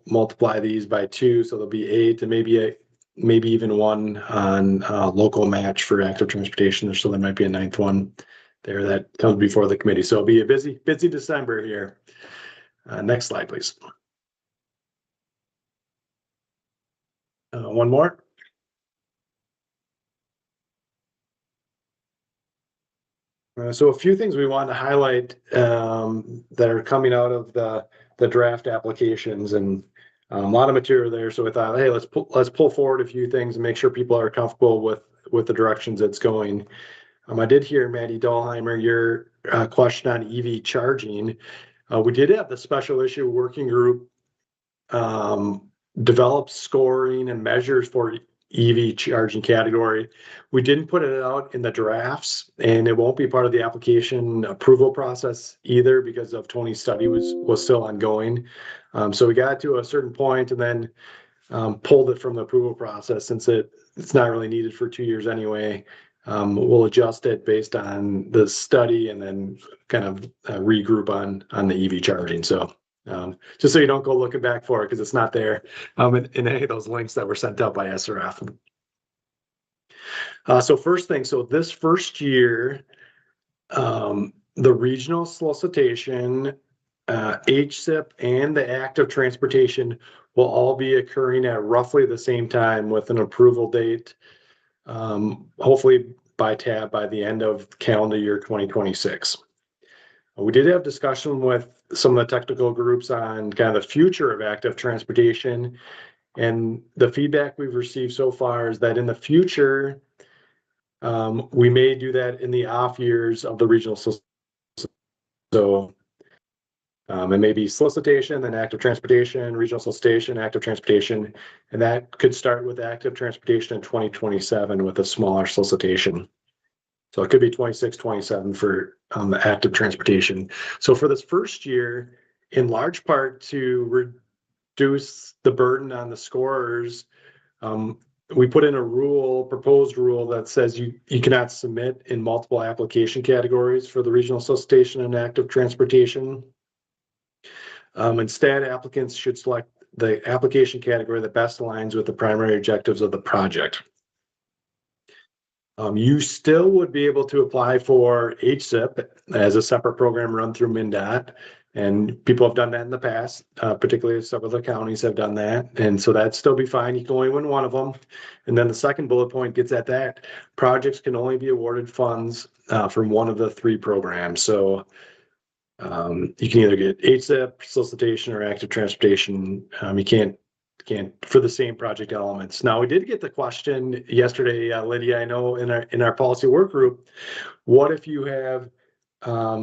multiply these by 2, so there'll be 8, and maybe even 1 on local match for active transportation. So there might be a 9th one there that comes before the committee. So it'll be a busy December here. Next slide, please. One more. So a few things we want to highlight that are coming out of the draft applications, and a lot of material there. So we thought, hey, let's pull forward a few things and make sure people are comfortable with the directions it's going. I did hear, Maddie Dahlheimer, your question on EV charging. We did have the special issue working group develop scoring and measures for EV charging category. We didn't put it out in the drafts, and it won't be part of the application approval process either, because of Tony's study was still ongoing. So we got to a certain point and then pulled it from the approval process, since it's not really needed for 2 years anyway. We'll adjust it based on the study and then kind of regroup on the EV charging. So just so you don't go looking back for it, because it's not there in any of those links that were sent out by SRF. So first thing, so this first year, the regional solicitation, HSIP, and the active transportation will all be occurring at roughly the same time, with an approval date, hopefully by the end of calendar year 2026. We did have discussion with some of the technical groups on kind of the future of active transportation, and the feedback we've received so far is that in the future, we may do that in the off years of the regional solicitation. So it may be solicitation, then active transportation, regional solicitation, active transportation, and that could start with active transportation in 2027 with a smaller solicitation. So it could be 26, 27 for the active transportation. So for this first year, in large part to reduce the burden on the scorers, we put in a proposed rule that says you cannot submit in multiple application categories for the regional solicitation and active transportation. Instead, applicants should select the application category that best aligns with the primary objectives of the project. You still would be able to apply for HSIP as a separate program run through MnDOT, and people have done that in the past, particularly some of the counties have done that, and so that'd still be fine. You can only win one of them. And then the second bullet point gets at that. Projects can only be awarded funds from one of the three programs. So you can either get HSIP, solicitation, or active transportation. You can't for the same project elements. Now, we did get the question yesterday, Lydia, I know in our policy work group, what if you have,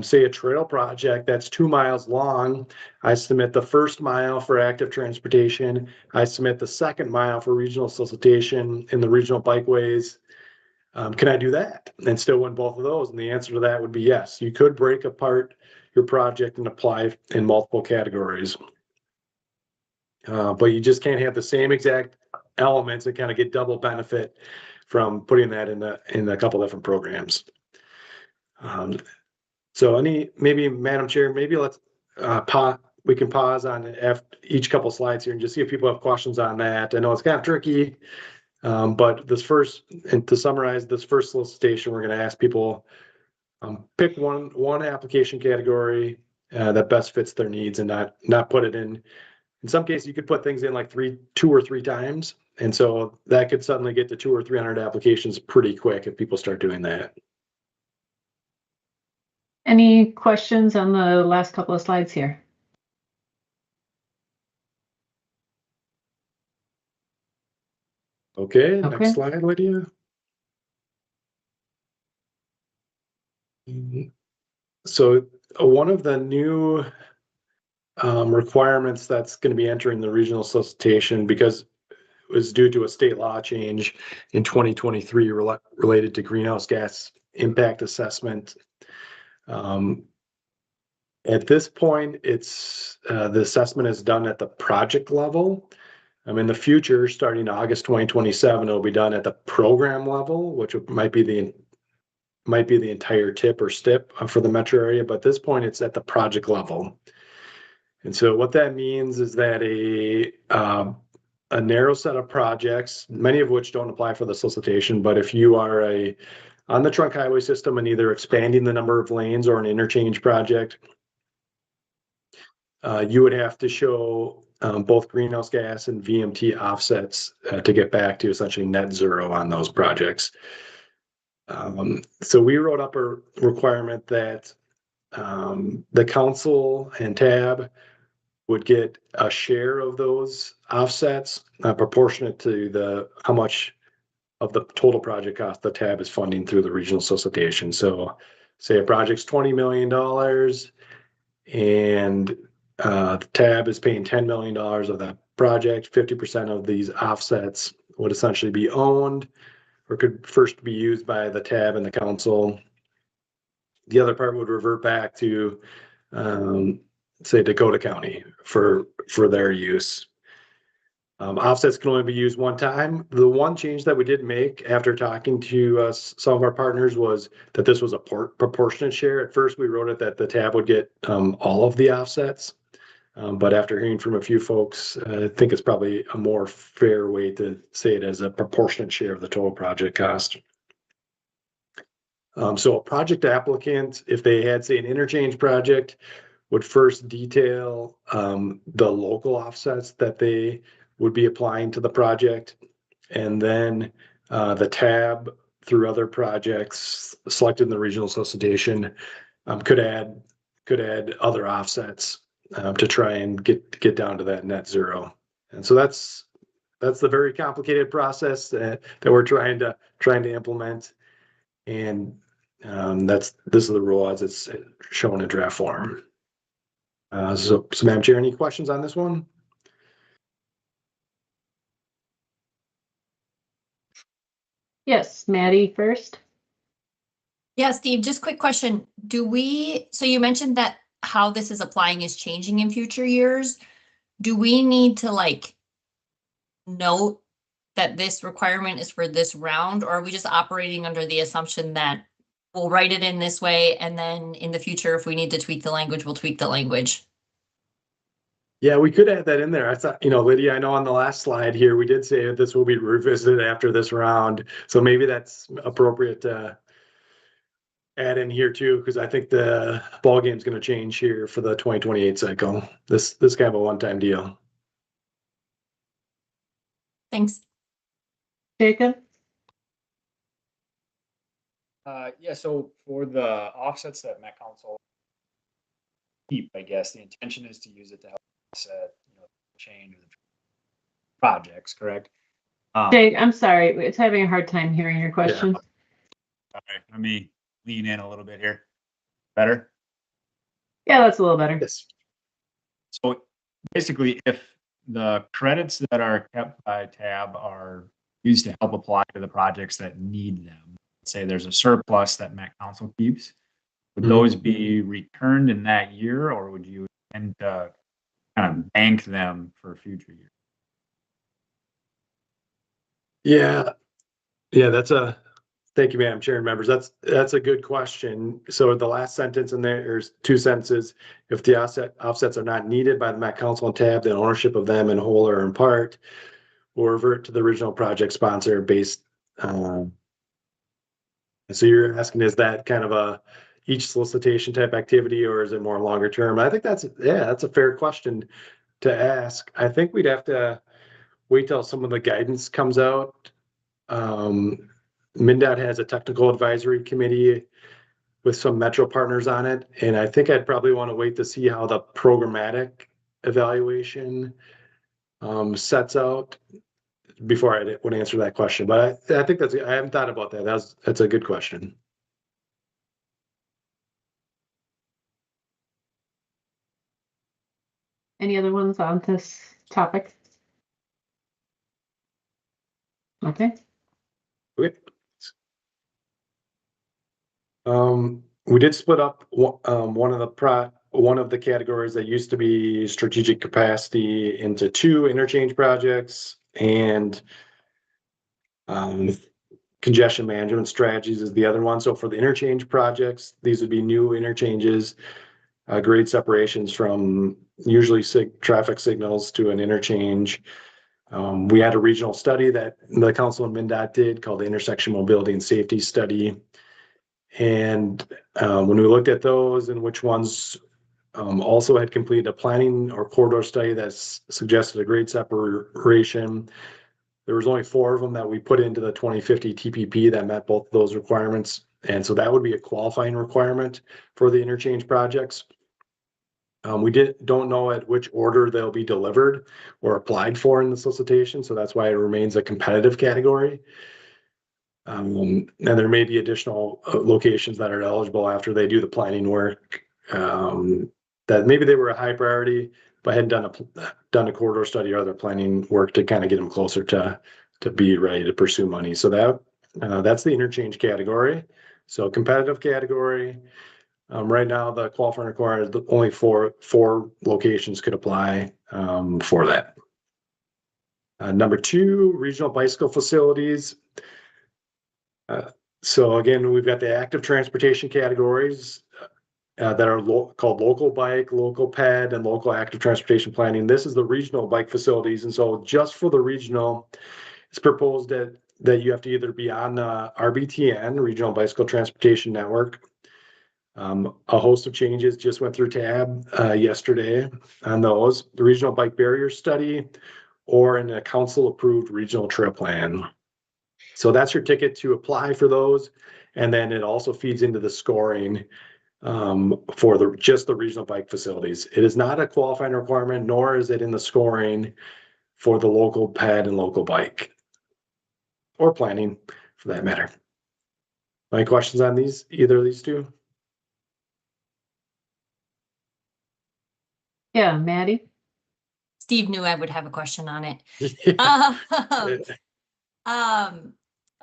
say, a trail project that's 2 miles long? I submit the first mile for active transportation. I submit the second mile for regional solicitation in the regional bikeways. Can I do that and still win both of those? And the answer to that would be yes. You could break apart your project and apply in multiple categories. But you just can't have the same exact elements and kind of get double benefit from putting that in a couple different programs. So maybe Madam Chair, maybe let's we can pause on each couple slides here and just see if people have questions on that. I know it's kind of tricky, but to summarize this first solicitation, we're going to ask people pick one application category that best fits their needs and not put it in. In some cases, you could put things in like 2 or 3 times. And so that could suddenly get to 200 or 300 applications pretty quick if people start doing that. Any questions on the last couple of slides here? Okay, next slide, Lydia. So one of the new requirements that's going to be entering the regional solicitation, because it was due to a state law change in 2023 related to greenhouse gas impact assessment. At this point, it's the assessment is done at the project level. In the future, starting August 2027, it'll be done at the program level, which might be the entire TIP or STIP for the metro area. But at this point, it's at the project level. And so what that means is that a narrow set of projects, many of which don't apply for the solicitation, but if you are on the trunk highway system and either expanding the number of lanes or an interchange project, you would have to show both greenhouse gas and VMT offsets to get back to essentially net zero on those projects. So we wrote up a requirement that the council and TAB would get a share of those offsets proportionate to how much of the total project cost the TAB is funding through the regional solicitation. So say a project's $20 million and the TAB is paying $10 million of that project. 50% of these offsets would essentially be owned or could first be used by the TAB and the council. The other part would revert back to say Dakota County for their use. Offsets can only be used one time. The one change that we did make after talking to some of our partners was that this was a proportionate share. At first, we wrote it that the TAB would get all of the offsets. But after hearing from a few folks, I think it's probably a more fair way to say it as a proportionate share of the total project cost. So a project applicant, if they had, say, an interchange project, would first detail the local offsets that they would be applying to the project. And then the TAB, through other projects selected in the regional solicitation, could add other offsets to try and get down to that net zero. And so that's the very complicated process that we're trying to implement. And this is the rule as it's shown in draft form. So Madam Chair, any questions on this one? Yes, Maddie first. Yeah, Steve, just quick question. So you mentioned that how this is applying is changing in future years. Do we need to note that this requirement is for this round, or are we just operating under the assumption that we'll write it in this way and then in the future, if we need to tweak the language, we'll tweak the language? Yeah, we could add that in there. I thought, Lydia, I know on the last slide here, we did say that this will be revisited after this round. So maybe that's appropriate to add in here too, because I think the ball game's going to change here for the 2028 cycle. This kind of a one-time deal. Thanks. Jacob? Yeah, so for the offsets that Met Council keep, I guess the intention is to use it to help offset, change the projects, correct? Jake, I'm sorry, it's having a hard time hearing your question. All right, let me lean in a little bit here. Better? Yeah, that's a little better. Yes. So basically, if the credits that are kept by TAB are used to help apply to the projects that need them, say there's a surplus that Met Council keeps, would those be returned in that year, or would you intend to kind of bank them for future years? Yeah, thank you, Madam Chair and members. That's a good question. So the last sentence in there's two sentences. If the offsets are not needed by the Met Council and TAB, then ownership of them in whole or in part will revert to the original project sponsor based. So you're asking, is that kind of each solicitation type activity, or is it more longer term? I think that's a fair question to ask. I think we'd have to wait till some of the guidance comes out. MnDOT has a technical advisory committee with some Metro partners on it, and I think I'd probably want to wait to see how the programmatic evaluation sets out before I would answer that question. But I think I haven't thought about that. That's a good question. Any other ones on this topic? Okay. Okay. We did split up one of the categories that used to be strategic capacity into two interchange projects, and congestion management strategies is the other one. So for the interchange projects, these would be new interchanges, grade separations from usually traffic signals to an interchange. We had a regional study that the council and MnDOT did called the Intersection Mobility and Safety Study. And when we looked at those and which ones also had completed a planning or corridor study that suggested a grade separation, there was only 4 of them that we put into the 2050 TPP that met both of those requirements. And so that would be a qualifying requirement for the interchange projects. We don't know at which order they'll be delivered or applied for in the solicitation, so that's why it remains a competitive category. And there may be additional locations that are eligible after they do the planning work, that maybe they were a high priority but hadn't done a corridor study or other planning work to kind of get them closer to be ready to pursue money. So that's the interchange category. So competitive category. Right now, the qualifying requires only four locations could apply for that. Number 2, regional bicycle facilities. So again, we've got the active transportation categories that are called local bike, local ped, and local active transportation planning. This is the regional bike facilities. And so just for the regional, it's proposed that you have to either be on the RBTN, Regional Bicycle Transportation Network. A host of changes just went through TAB yesterday on those. The regional bike barrier study, or in a council-approved regional trail plan. So that's your ticket to apply for those, and then it also feeds into the scoring for just the regional bike facilities. It is not a qualifying requirement, nor is it in the scoring for the local ped and local bike, or planning for that matter. Any questions on either of these two? Yeah, Maddie? Steve knew I would have a question on it.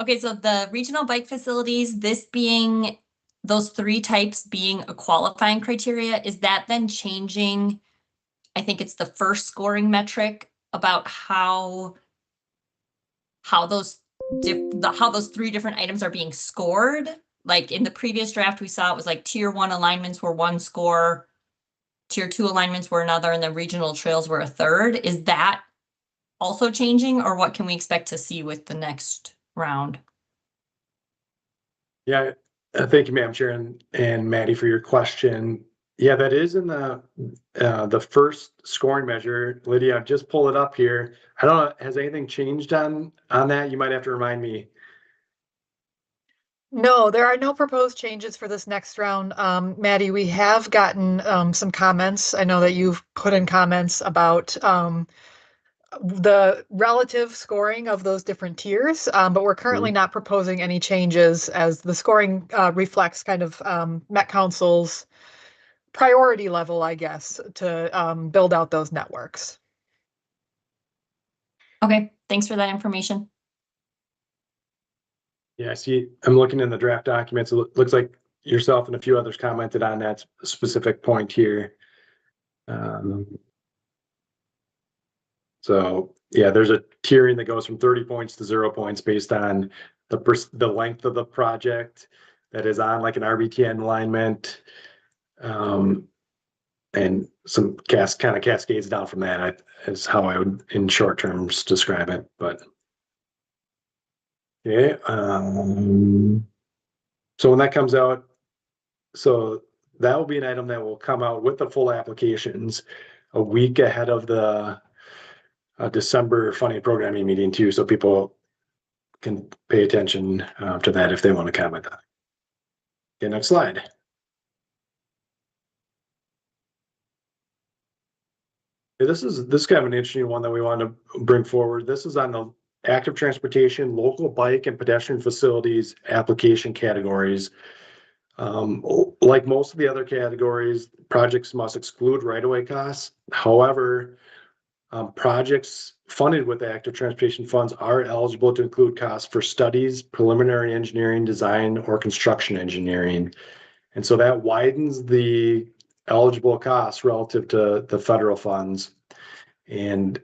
Okay, so the regional bike facilities, those 3 types being a qualifying criteria, is that then changing? I think it's the first scoring metric about how those 3 different items are being scored. Like in the previous draft, we saw it was like tier 1 alignments were 1 score, tier 2 alignments were another, and the regional trails were a third. Is that also changing, or what can we expect to see with the next round? Yeah, thank you, Madam Chair, and Maddie, for your question. Yeah, that is in the first scoring measure. Lydia, I've just pulled it up here. I don't know, has anything changed on that? You might have to remind me. No, there are no proposed changes for this next round. Maddie, we have gotten some comments. I know that you've put in comments about the relative scoring of those different tiers, but we're currently not proposing any changes as the scoring reflects kind of Met Council's priority level, I guess, to build out those networks. Okay, thanks for that information. Yeah, I see. I'm looking in the draft documents. It looks like yourself and a few others commented on that specific point here. So yeah, there's a tiering that goes from 30 points to 0 points based on the length of the project that is on like an RBTN alignment, and some kind of cascades down from that. Is how I would, in short terms, describe it. But okay, so when that comes out, so that will be an item that will come out with the full applications a week ahead of the December funding programming meeting too, so people can pay attention to that if they want to comment on it. Okay, next slide. Okay, this is kind of an interesting one that we want to bring forward. This is on the active transportation, local bike and pedestrian facilities application categories. Like most of the other categories, projects must exclude right-of-way costs. However, projects funded with active transportation funds are eligible to include costs for studies, preliminary engineering, design, or construction engineering. And so that widens the eligible costs relative to the federal funds. And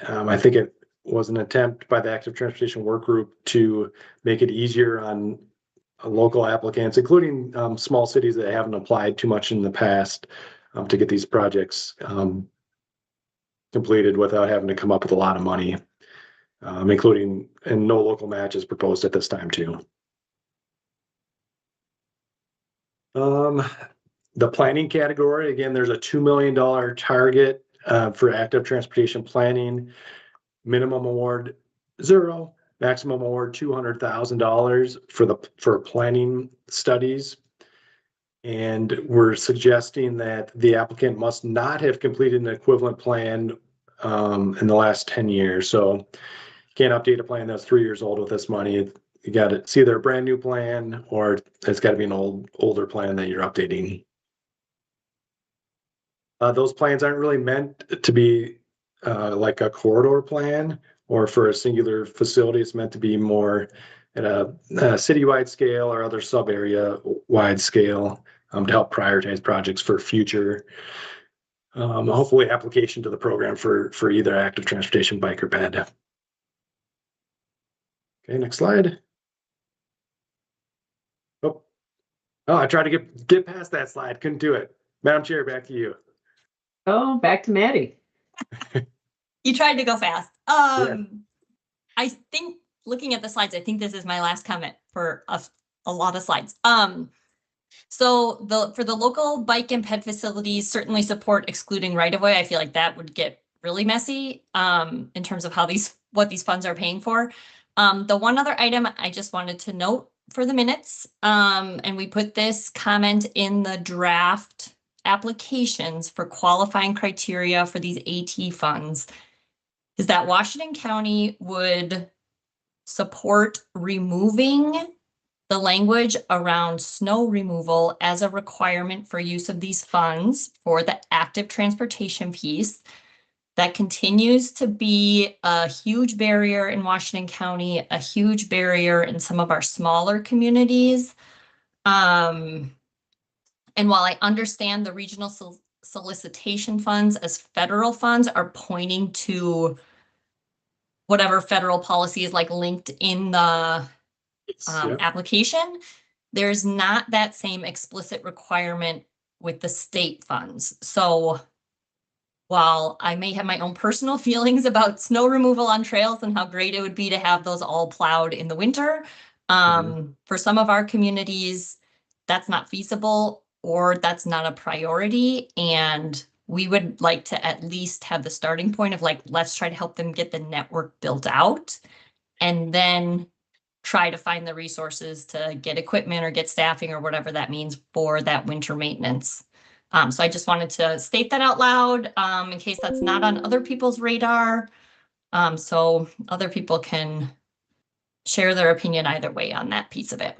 I think it was an attempt by the active transportation work group to make it easier on local applicants, including small cities that haven't applied too much in the past, to get these projects completed without having to come up with a lot of money, including, and no local matches proposed at this time too. The planning category, again, there's a $2 million target for active transportation planning. Minimum award $0, maximum award $200,000 for planning studies. And we're suggesting that the applicant must not have completed an equivalent plan in the last 10 years. So you can't update a plan that's 3 years old with this money. You got to, it's either a brand new plan or it's got to be an older plan that you're updating. Those plans aren't really meant to be like a corridor plan or for a singular facility. It's meant to be more at a citywide scale or other sub-area wide scale to help prioritize projects for future, hopefully application to the program for either active transportation, bike, or ped. Okay, next slide. Oh, I tried to get past that slide. Couldn't do it. Madam Chair, back to you. Oh, back to Maddie. You tried to go fast. Yeah. I think looking at the slides, I think this is my last comment for a lot of slides. So for the local bike and ped facilities, certainly support excluding right-of-way. I feel like that would get really messy in terms of what these funds are paying for. The one other item I just wanted to note for the minutes, and we put this comment in the draft applications for qualifying criteria for these AT funds, is that Washington County would support removing the language around snow removal as a requirement for use of these funds for the active transportation piece. That continues to be a huge barrier in Washington County, a huge barrier in some of our smaller communities. And while I understand the regional solicitation funds as federal funds are pointing to whatever federal policy is like linked in the application, there's not that same explicit requirement with the state funds. So while I may have my own personal feelings about snow removal on trails and how great it would be to have those all plowed in the winter, for some of our communities, that's not feasible or that's not a priority. And we would like to at least have the starting point of like, let's try to help them get the network built out and then try to find the resources to get equipment or get staffing or whatever that means for that winter maintenance. So I just wanted to state that out loud in case that's not on other people's radar. So other people can share their opinion either way on that piece of it.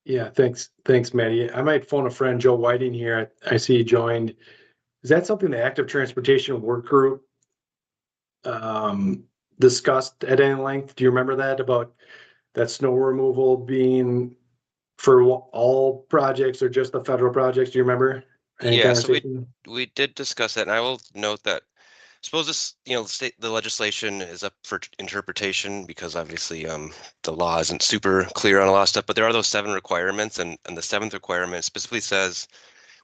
Yeah, thanks, Maddie. I might phone a friend, Joe Whiting here. I see he joined. Is that something the Active Transportation Work Group discussed at any length? Do you remember that, about that snow removal being for all projects or just the federal projects? Do you remember? Yeah, so we did discuss that, and I will note that suppose this, the legislation is up for interpretation because obviously the law isn't super clear on a lot of stuff, but there are those 7 requirements, and the 7th requirement specifically says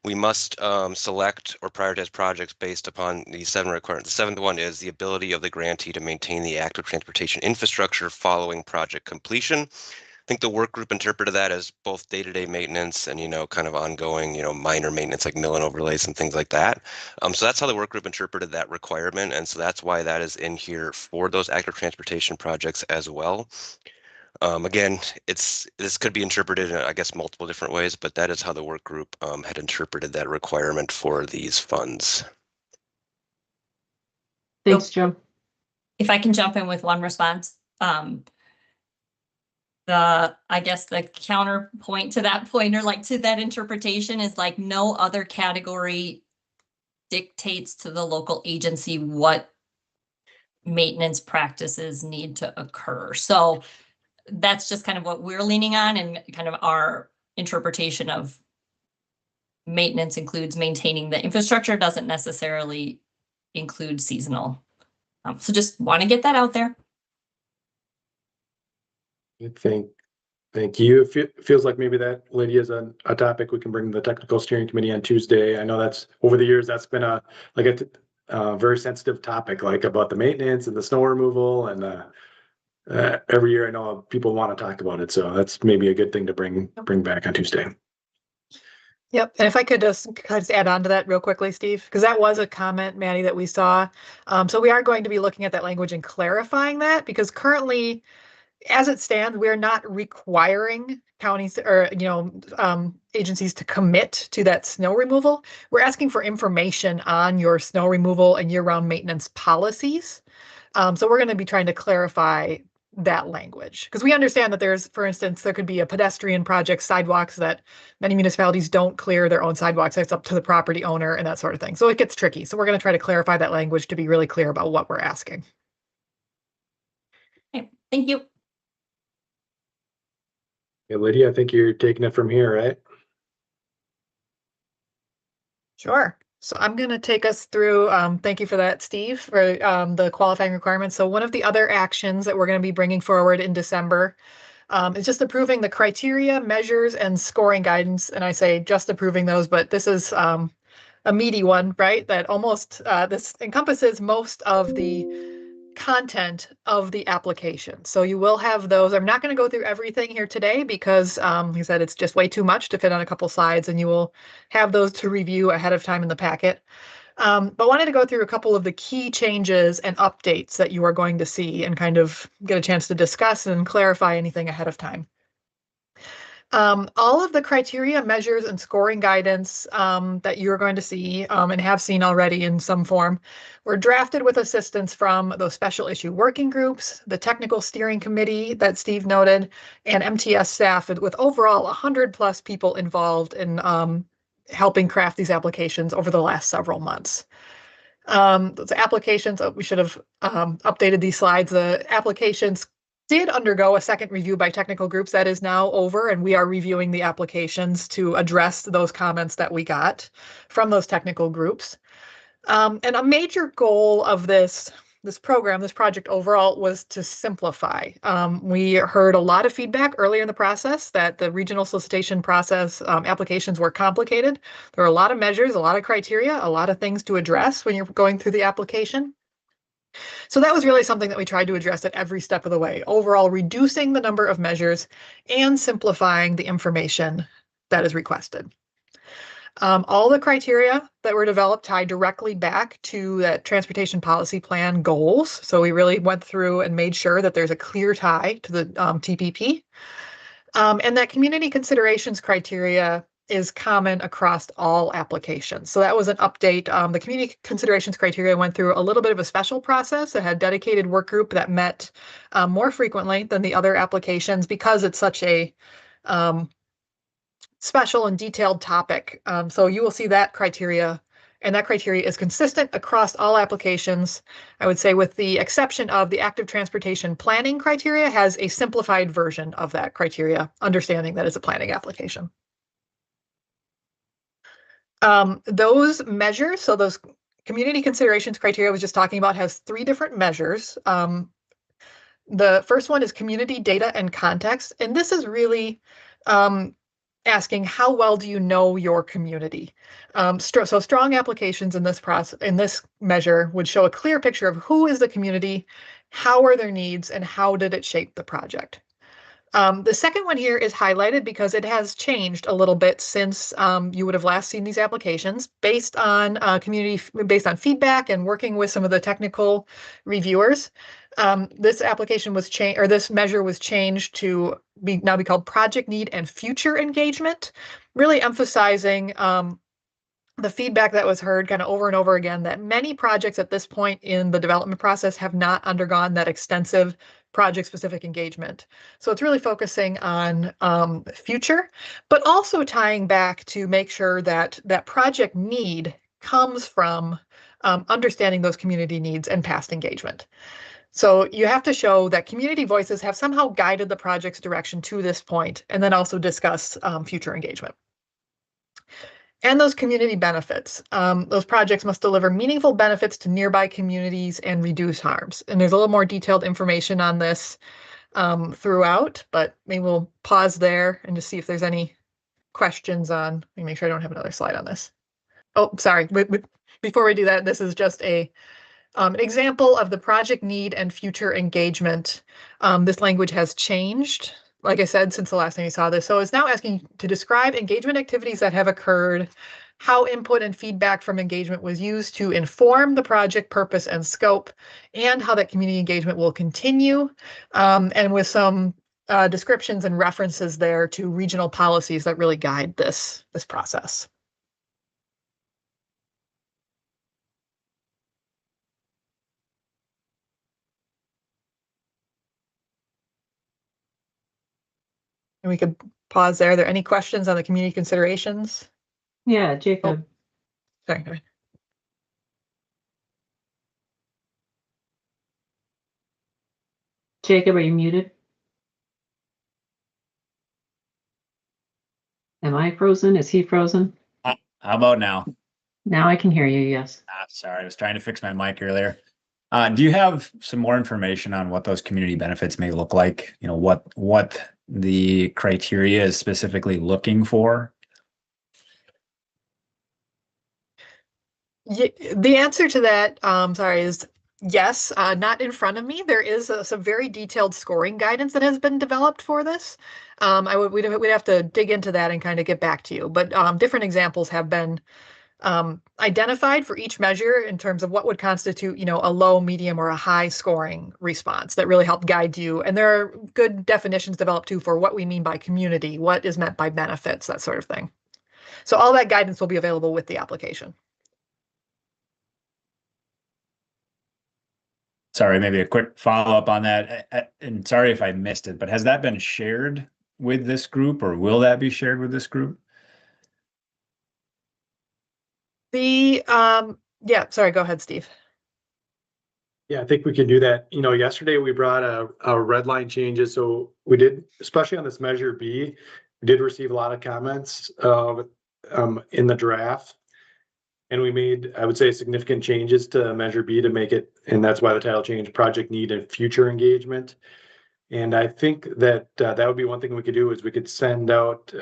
we must select or prioritize projects based upon these 7 requirements. The 7th one is the ability of the grantee to maintain the active transportation infrastructure following project completion. I think the work group interpreted that as both day-to-day maintenance and, kind of ongoing, minor maintenance like mill and overlays and things like that. So that's how the work group interpreted that requirement. And so that's why that is in here for those active transportation projects as well. Again, this could be interpreted in, I guess, multiple different ways, but that is how the work group had interpreted that requirement for these funds. Thanks, Jim. If I can jump in with one response. I guess the counterpoint to that point, or like to that interpretation, is like no other category dictates to the local agency what maintenance practices need to occur. So that's just kind of what we're leaning on, and kind of our interpretation of maintenance includes maintaining the infrastructure, doesn't necessarily include seasonal. So just want to get that out there. Thank you. It feels like maybe that, Lydia, is a topic we can bring to the technical steering committee on Tuesday. I know that's over the years that's been a very sensitive topic, like about the maintenance and the snow removal, and every year I know people want to talk about it. So that's maybe a good thing to bring back on Tuesday. Yep. And if I could just add on to that real quickly, Steve, because that was a comment, Maddie, that we saw. So we are going to be looking at that language and clarifying that, because currently, as it stands, we're not requiring counties or agencies to commit to that snow removal. We're asking for information on your snow removal and year-round maintenance policies. So we're going to be trying to clarify that language, because we understand that there's, for instance, there could be a pedestrian project, sidewalks, that many municipalities don't clear their own sidewalks. It's up to the property owner and that sort of thing. So it gets tricky. So we're going to try to clarify that language to be really clear about what we're asking. Okay, thank you. Yeah, Lydia, I think you're taking it from here, right? Sure. So I'm going to take us through, thank you for that, Steve, for the qualifying requirements. So one of the other actions that we're going to be bringing forward in December is just approving the criteria, measures, and scoring guidance. And I say just approving those, but this is a meaty one, right? That almost, this encompasses most of the content of the application. So you will have those. I'm not going to go through everything here today because, like I said, it's just way too much to fit on a couple slides, and you will have those to review ahead of time in the packet. But wanted to go through a couple of the key changes and updates that you are going to see and kind of get a chance to discuss and clarify anything ahead of time. All of the criteria, measures, and scoring guidance that you're going to see and have seen already in some form were drafted with assistance from those special issue working groups, the technical steering committee that Steve noted, and MTS staff, with overall 100+ people involved in helping craft these applications over the last several months. Those applications, we should have updated these slides. The applications did undergo a second review by technical groups. That is now over, and we are reviewing the applications to address those comments that we got from those technical groups. And a major goal of this project overall was to simplify. We heard a lot of feedback earlier in the process that the regional solicitation process applications were complicated. There were a lot of measures, a lot of criteria, a lot of things to address when you're going through the application. So that was really something that we tried to address at every step of the way, overall reducing the number of measures and simplifying the information that is requested. All the criteria that were developed tie directly back to that transportation policy plan goals. So we really went through and made sure that there's a clear tie to the TPP. And that community considerations criteria is common across all applications. So that was an update. The community considerations criteria went through a little bit of a special process. It had a dedicated work group that met more frequently than the other applications because it's such a special and detailed topic. So you will see that criteria, and that criteria is consistent across all applications. I would say with the exception of the active transportation planning criteria has a simplified version of that criteria, understanding that it's a planning application. Those measures, so those community considerations criteria I was just talking about has 3 different measures. The first one is community data and context, and this is really asking how well do you know your community. So strong applications in this measure would show a clear picture of who is the community, how are their needs, and how did it shape the project. The second one here is highlighted because it has changed a little bit since you would have last seen these applications based on based on feedback and working with some of the technical reviewers. This application was changed, or this measure was changed to now be called project need and future engagement, really emphasizing the feedback that was heard kind of over and over again that many projects at this point in the development process have not undergone that extensive project-specific engagement. So it's really focusing on future, but also tying back to make sure that that project need comes from understanding those community needs and past engagement. So you have to show that community voices have somehow guided the project's direction to this point, and then also discuss future engagement. And those community benefits. Those projects must deliver meaningful benefits to nearby communities and reduce harms. And there's a little more detailed information on this throughout, but maybe we'll pause there and just see if there's any questions on, let me make sure I don't have another slide on this. Oh, sorry. Before we do that, this is just an example of the project need and future engagement. This language has changed, like I said, since the last time you saw this. So it's now asking to describe engagement activities that have occurred, how input and feedback from engagement was used to inform the project purpose and scope, and how that community engagement will continue, and with some descriptions and references there to regional policies that really guide this process. And we could pause there. Are there any questions on the community considerations? Yeah, Jacob. Oh, sorry. Jacob, are you muted? Am I frozen? Is he frozen? How about now? Now I can hear you, yes. Sorry, I was trying to fix my mic earlier. Do you have some more information on what those community benefits may look like? You know, what the criteria is specifically looking for? The answer to that, sorry, is yes. Not in front of me. There is some very detailed scoring guidance that has been developed for this. We'd have to dig into that and kind of get back to you. But different examples have been identified for each measure in terms of what would constitute, a low, medium, or a high scoring response that really help guide you. And there are good definitions developed too for what we mean by community, what is meant by benefits, that sort of thing. So all that guidance will be available with the application. Sorry, maybe a quick follow-up on that. And sorry if I missed it, but has that been shared with this group, or will that be shared with this group? Yeah, sorry, go ahead, Steve. Yeah, I think we can do that. Yesterday we brought a red line changes. So we did, especially on this measure B, we did receive a lot of comments in the draft. And we made, I would say, significant changes to Measure B to make it, and that's why the title changed, Project Need and Future Engagement. And I think that that would be one thing we could do is we could send out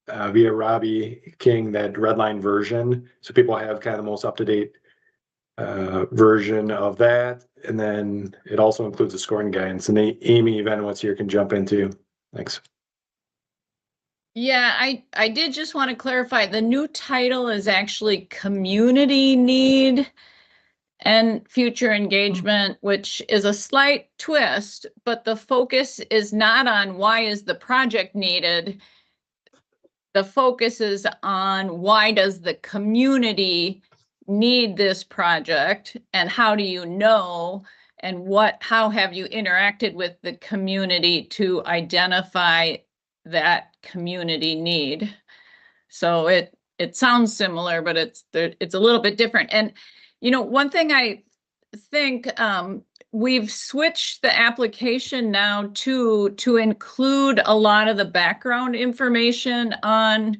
via Robbie King that red line version, so people have kind of the most up-to-date version of that. And then it also includes a scoring guidance. And Amy Venowitz here can jump into. Thanks. Yeah, I did just want to clarify, the new title is actually Community Need and Future Engagement, which is a slight twist, but the focus is not on why is the project needed. The focus is on why does the community need this project, and how do you know, and how have you interacted with the community to identify that community need. So it sounds similar, but it's a little bit different. And one thing I think we've switched the application now to include a lot of the background information on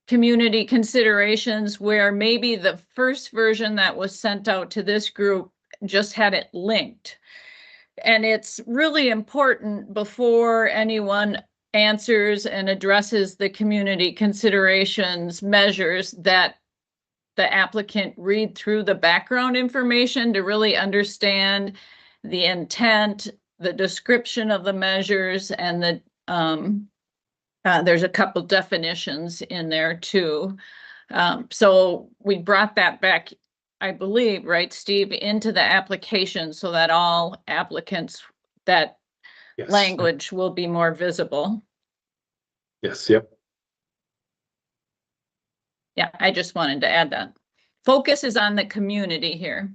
community considerations, where maybe the first version that was sent out to this group just had it linked. And it's really important before anyone answers and addresses the community considerations measures that the applicant read through the background information to really understand the intent, the description of the measures, and the there's a couple definitions in there too. So we brought that back, I believe, right, Steve, into the application so that all applicants, that Yes. language will be more visible. Yes. Yep. Yeah, I just wanted to add that. Focus is on the community here.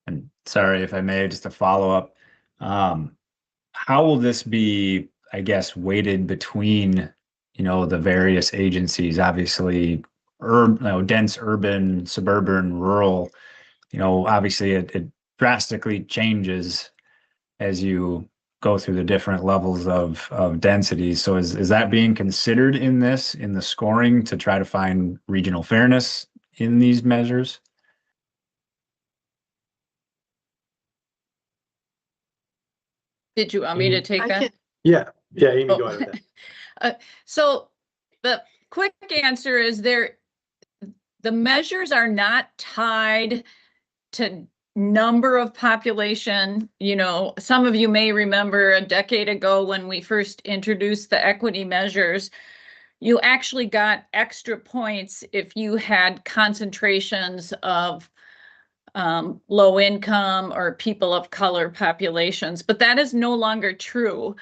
And sorry if I may, just a follow up. How will this be, I guess, weighted between, the various agencies? Obviously, dense, urban, suburban, rural. Obviously it drastically changes as you go through the different levels of density. So is that being considered in the scoring to try to find regional fairness in these measures? Did you want me to take that? Yeah. Amy, go ahead with that. So the quick answer is the measures are not tied to number of population. Some of you may remember a decade ago when we first introduced the equity measures, you actually got extra points if you had concentrations of low income or people of color populations, but that is no longer true.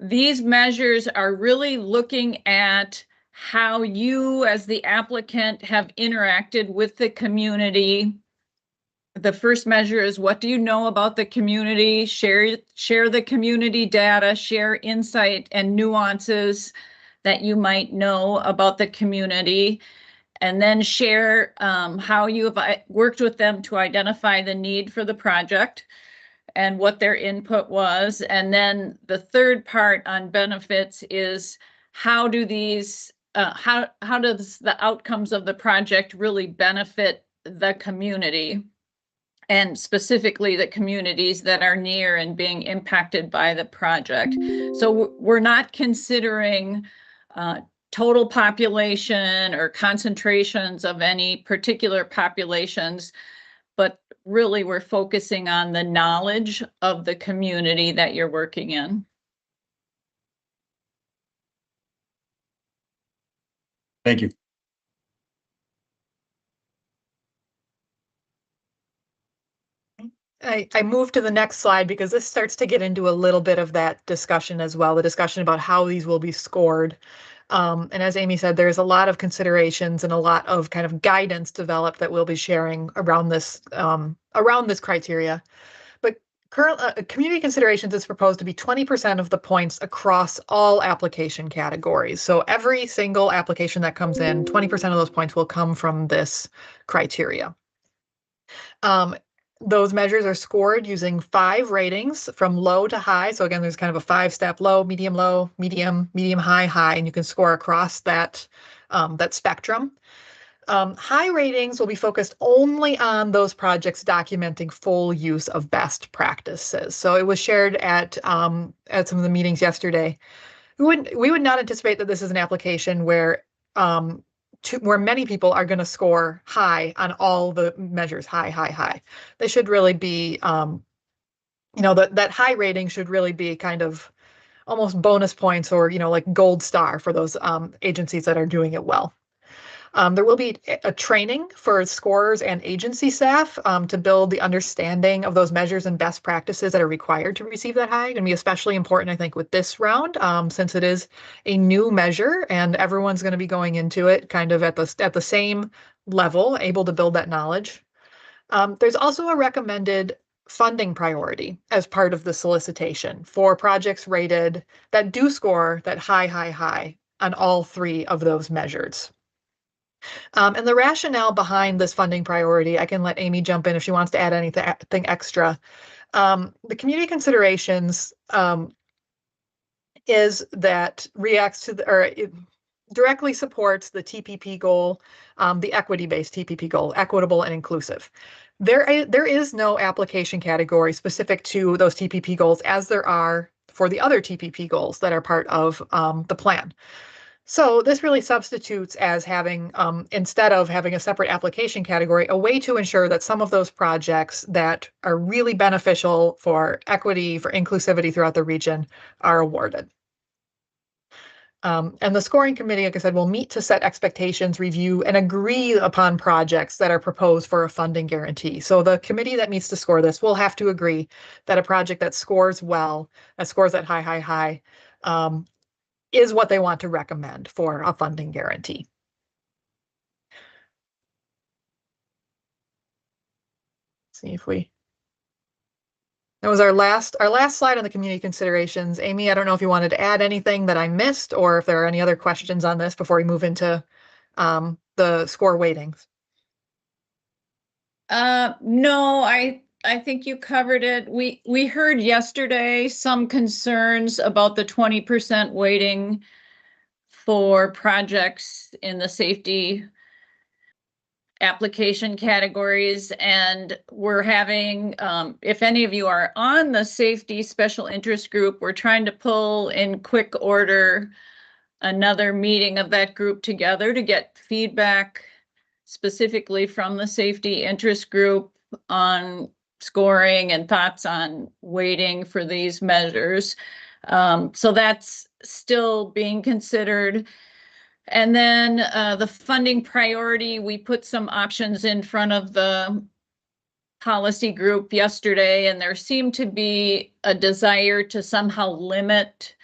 These measures are really looking at how you as the applicant have interacted with the community. The first measure is, what do you know about the community? Share the community data, share insight and nuances that you might know about the community. And then share how you have worked with them to identify the need for the project and what their input was. And then the third part on benefits is, how do these, how does the outcomes of the project really benefit the community, and specifically the communities that are near and being impacted by the project. So we're not considering total population or concentrations of any particular populations, but really we're focusing on the knowledge of the community that you're working in. Thank you. I moved to the next slide because this starts to get into a little bit of that discussion as well, the discussion about how these will be scored. And as Amy said, there's a lot of considerations and a lot of kind of guidance developed that we'll be sharing around this criteria. But current community considerations is proposed to be 20% of the points across all application categories. So every single application that comes in, 20% of those points will come from this criteria. Those measures are scored using 5 ratings from low to high. So again, there's kind of a 5-step low, medium, high, high, and you can score across that, that spectrum. High ratings will be focused only on those projects documenting full use of best practices. So it was shared at some of the meetings yesterday. We would not anticipate that this is an application where where many people are going to score high on all the measures, high, high, high. They should really be, you know, that high rating should really be kind of almost bonus points or, you know, like gold star for those agencies that are doing it well. There will be a training for scorers and agency staff to build the understanding of those measures and best practices that are required to receive that high. Going to be especially important, I think, with this round, since it is a new measure and everyone's going to be going into it kind of at the same level, able to build that knowledge. There's also a recommended funding priority as part of the solicitation for projects rated that do score that high, high, high on all 3 of those measures. And the rationale behind this funding priority, I can let Amy jump in if she wants to add anything extra. The community considerations is that reacts to it directly supports the TPP goal, the equity-based TPP goal, equitable and inclusive. There is no application category specific to those TPP goals as there are for the other TPP goals that are part of the plan. So this really substitutes as having, instead of having a separate application category, a way to ensure that some of those projects that are really beneficial for equity, for inclusivity throughout the region are awarded. And the scoring committee, like I said, will meet to set expectations, review, and agree upon projects that are proposed for a funding guarantee. So the committee that meets to score this will have to agree that a project that scores well, that scores at high, high, high, is what they want to recommend for a funding guarantee. See if that was our last slide on the community considerations. Amy, I don't know if you wanted to add anything that I missed or if there are any other questions on this before we move into the score weightings. No, I think you covered it. We heard yesterday some concerns about the 20% weighting for projects in the safety application categories, and we're having, if any of you are on the safety special interest group, we're trying to pull in quick order another meeting of that group together to get feedback specifically from the safety interest group on scoring and thoughts on weighting for these measures. So that's still being considered. And then the funding priority, we put some options in front of the policy group yesterday, and there seemed to be a desire to somehow limit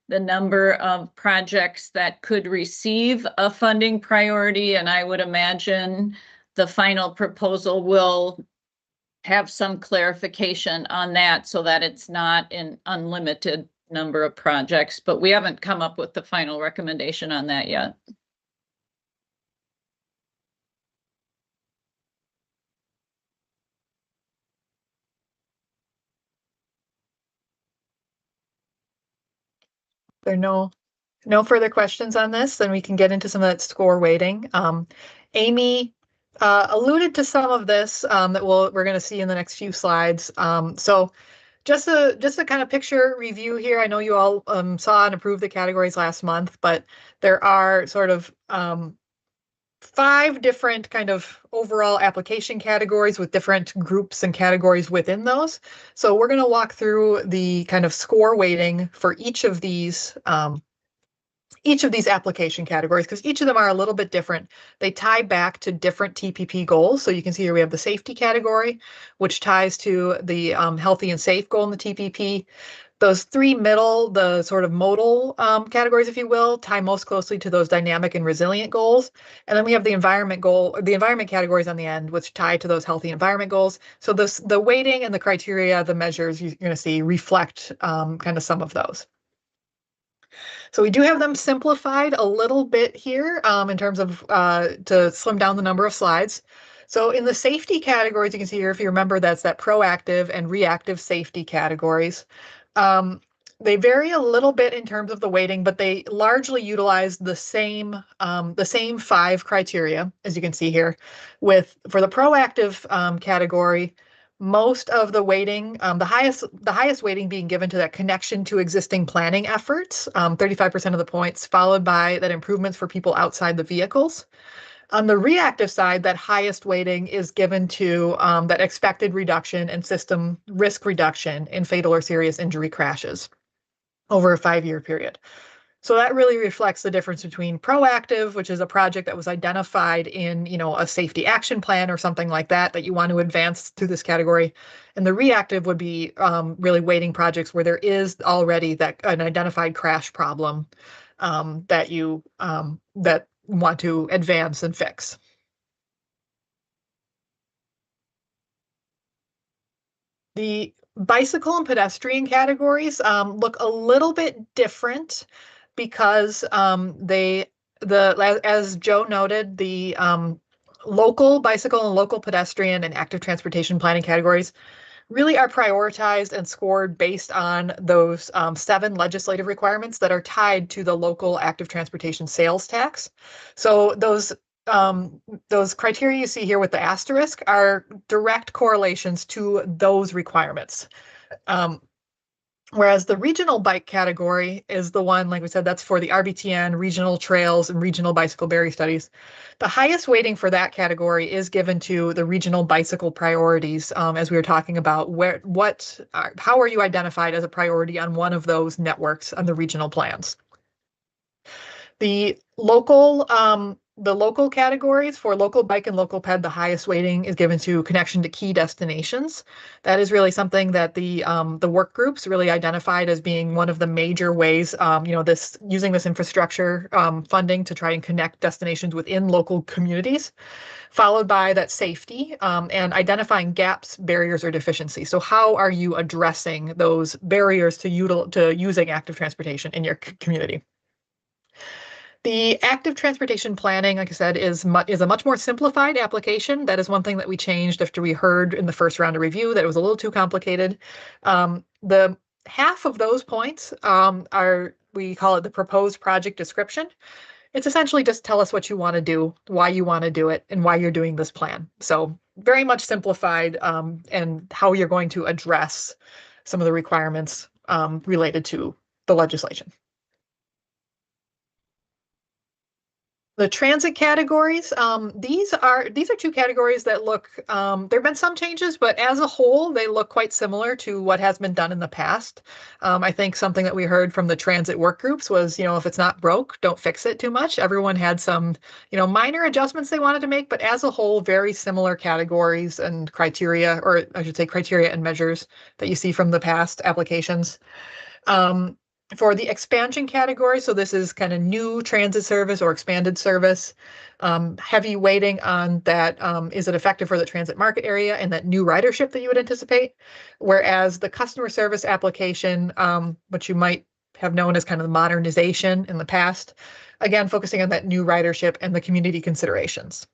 the number of projects that could receive a funding priority. And I would imagine the final proposal will have some clarification on that so that it's not an unlimited number of projects, but we haven't come up with the final recommendation on that yet. There are no further questions on this, then we can get into some of that score weighting. Amy alluded to some of this that we're going to see in the next few slides. So just a kind of picture review here. I know you all saw and approved the categories last month, but there are sort of 5 different kind of overall application categories with different groups and categories within those. So we're going to walk through the kind of score weighting for each of these application categories, because each of them are a little bit different. They tie back to different TPP goals. So you can see here we have the safety category, which ties to the healthy and safe goal in the TPP. Those 3 middle, the sort of modal categories, if you will, tie most closely to those dynamic and resilient goals. And then we have the environment goal, the environment categories on the end, which tie to those healthy environment goals. So the weighting and the criteria, the measures you're going to see reflect kind of some of those. So we do have them simplified a little bit here in terms of to slim down the number of slides. So in the safety categories, you can see here, if you remember, that's that proactive and reactive safety categories. They vary a little bit in terms of the weighting, but they largely utilize the same 5 criteria, as you can see here. For the proactive category, most of the weighting, the highest weighting being given to that connection to existing planning efforts, 35% of the points, followed by that improvements for people outside the vehicles. On the reactive side, that highest weighting is given to that expected reduction and system risk reduction in fatal or serious injury crashes over a 5-year period. So that really reflects the difference between proactive, which is a project that was identified in, a safety action plan or something like that you want to advance to this category. And the reactive would be really weighting projects where there is already an identified crash problem that you want to advance and fix. The bicycle and pedestrian categories look a little bit different because as Joe noted, the local bicycle and local pedestrian and active transportation planning categories really are prioritized and scored based on those 7 legislative requirements that are tied to the local active transportation sales tax. So those criteria you see here with the asterisk are direct correlations to those requirements. Whereas the regional bike category is the one, like we said, that's for the RBTN, regional trails, and regional bicycle barrier studies. The highest weighting for that category is given to the regional bicycle priorities, as we were talking about. How are you identified as a priority on one of those networks on the regional plans? The local categories for local bike and local ped, the highest weighting is given to connection to key destinations. That is really something that the work groups really identified as being one of the major ways, using this infrastructure funding to try and connect destinations within local communities, followed by that safety and identifying gaps, barriers, or deficiencies. So how are you addressing those barriers to using active transportation in your community? The active transportation planning, like I said, is a much more simplified application. That is one thing that we changed after we heard in the first round of review that it was a little too complicated. The half of those points we call it the proposed project description. It's essentially just tell us what you want to do, why you want to do it, and why you're doing this plan. So very much simplified and how you're going to address some of the requirements related to the legislation. The transit categories, these are 2 categories that look, there have been some changes, but as a whole, they look quite similar to what has been done in the past. I think something that we heard from the transit work groups was, if it's not broke, don't fix it too much. Everyone had some, minor adjustments they wanted to make, but as a whole, very similar categories and criteria, or I should say criteria and measures that you see from the past applications. For the expansion category, so this is kind of new transit service or expanded service, heavy weighting on that, is it effective for the transit market area and that new ridership that you would anticipate? Whereas the customer service application, which you might have known as kind of the modernization in the past, again, focusing on that new ridership and the community considerations.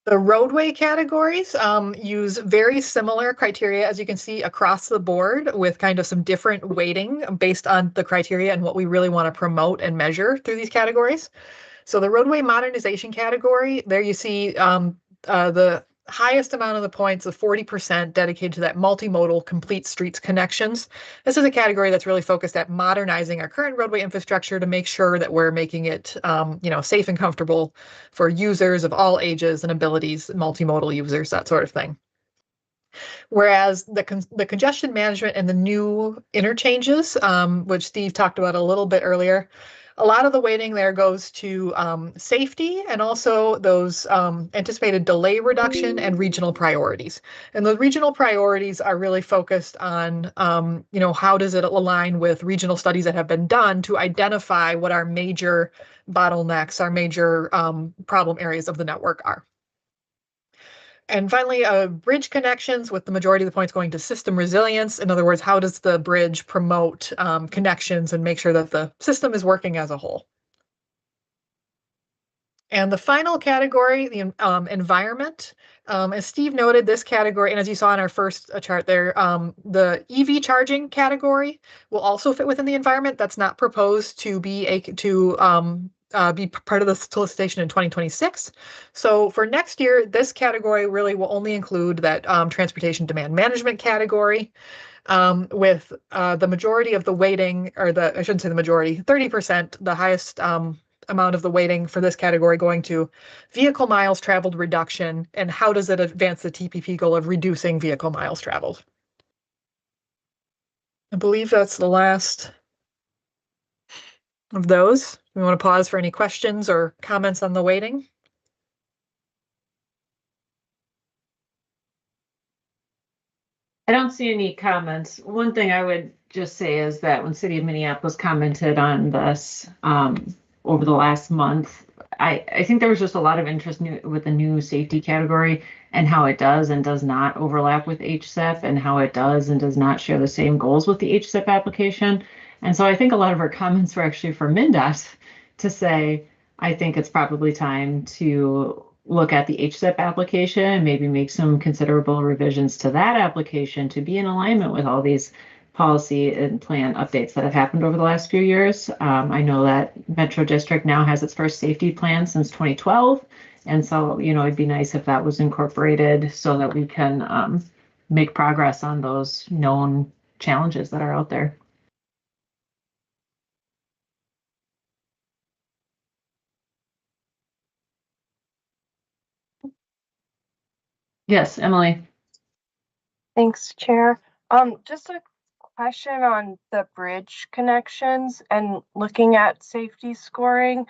The roadway categories use very similar criteria, as you can see, across the board with kind of some different weighting based on the criteria and what we really want to promote and measure through these categories. So the roadway modernization category, there you see the highest amount of the points of 40% dedicated to that multimodal complete streets connections. This is a category that's really focused at modernizing our current roadway infrastructure to make sure that we're making it safe and comfortable for users of all ages and abilities, multimodal users, that sort of thing. Whereas the congestion management and the new interchanges, which Steve talked about a little bit earlier, a lot of the weighting there goes to safety and also those anticipated delay reduction and regional priorities. And the regional priorities are really focused on, how does it align with regional studies that have been done to identify what our major bottlenecks, our major problem areas of the network are. And finally, bridge connections, with the majority of the points going to system resilience. In other words, how does the bridge promote connections and make sure that the system is working as a whole? And the final category, the environment. As Steve noted, this category, and as you saw in our first chart there, the EV charging category will also fit within the environment. That's not proposed to be be part of the solicitation in 2026. So for next year, this category really will only include that transportation demand management category, with the majority of the weighting, or I shouldn't say the majority, 30%, the highest amount of the weighting for this category going to vehicle miles traveled reduction, and how does it advance the TPP goal of reducing vehicle miles traveled. I believe that's the last of those. We want to pause for any questions or comments on the weighting. I don't see any comments. One thing I would just say is that when City of Minneapolis commented on this over the last month, I think there was just a lot of interest with the new safety category and how it does and does not overlap with HSIP, and how it does and does not share the same goals with the HSIP application. And so I think a lot of our comments were actually for MnDOT to say, I think it's probably time to look at the HSIP application and maybe make some considerable revisions to that application to be in alignment with all these policy and plan updates that have happened over the last few years. I know that Metro District now has its first safety plan since 2012. And so, it'd be nice if that was incorporated so that we can make progress on those known challenges that are out there. Yes, Emily. Thanks, Chair. Just a question on the bridge connections and looking at safety scoring.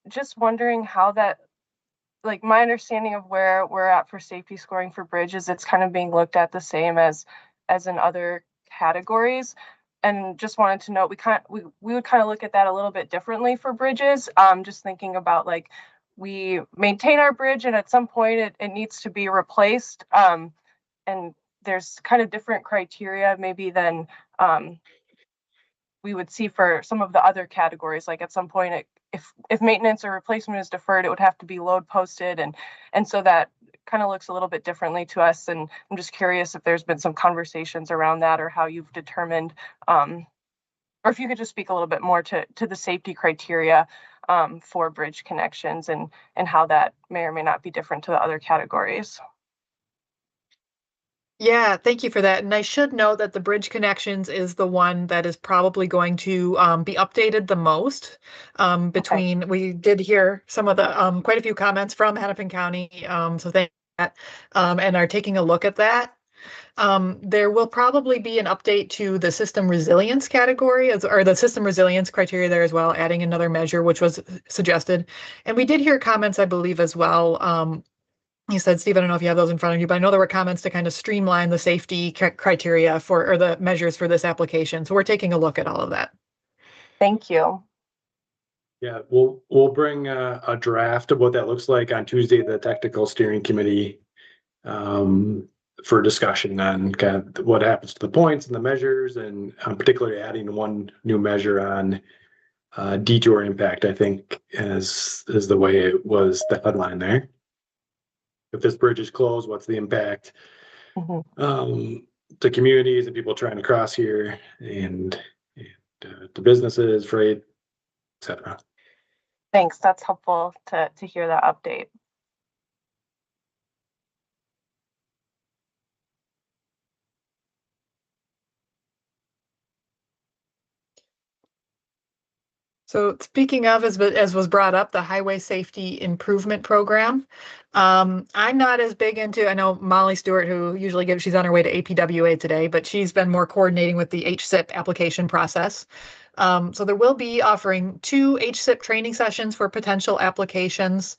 Just wondering how that, like, my understanding of where we're at for safety scoring for bridges, it's kind of being looked at the same as in other categories. And just wanted to know, we would kind of look at that a little bit differently for bridges. Just thinking about, like, we maintain our bridge and at some point it needs to be replaced. And there's kind of different criteria maybe than we would see for some of the other categories. Like at some point, if maintenance or replacement is deferred, it would have to be load posted. And so that kind of looks a little bit differently to us. And I'm just curious if there's been some conversations around that, or how you've determined, or if you could just speak a little bit more to the safety criteria for bridge connections and how that may or may not be different to the other categories. Yeah, thank you for that. And I should note that the bridge connections is the one that is probably going to be updated the most. We did hear some of the quite a few comments from Hennepin County, so thank you for that, and are taking a look at that. There will probably be an update to the system resilience category, or the system resilience criteria there as well, adding another measure, which was suggested. And we did hear comments, I believe, as well. You said, Steve, I don't know if you have those in front of you, but I know there were comments to kind of streamline the safety criteria or the measures for this application. So we're taking a look at all of that. Thank you. Yeah, we'll bring a draft of what that looks like on Tuesday, the technical steering committee, for discussion on kind of what happens to the points and the measures, and particularly adding one new measure on detour impact, I think is the way it was, the headline there. If this bridge is closed, what's the impact to communities and people trying to cross here, and to businesses, freight, etc. Thanks. That's helpful to hear that update. So speaking of, as was brought up, the Highway Safety Improvement Program. I'm not as big into, I know Molly Stewart, who usually she's on her way to APWA today, but she's been more coordinating with the HSIP application process. So there will be offering 2 HSIP training sessions for potential applications.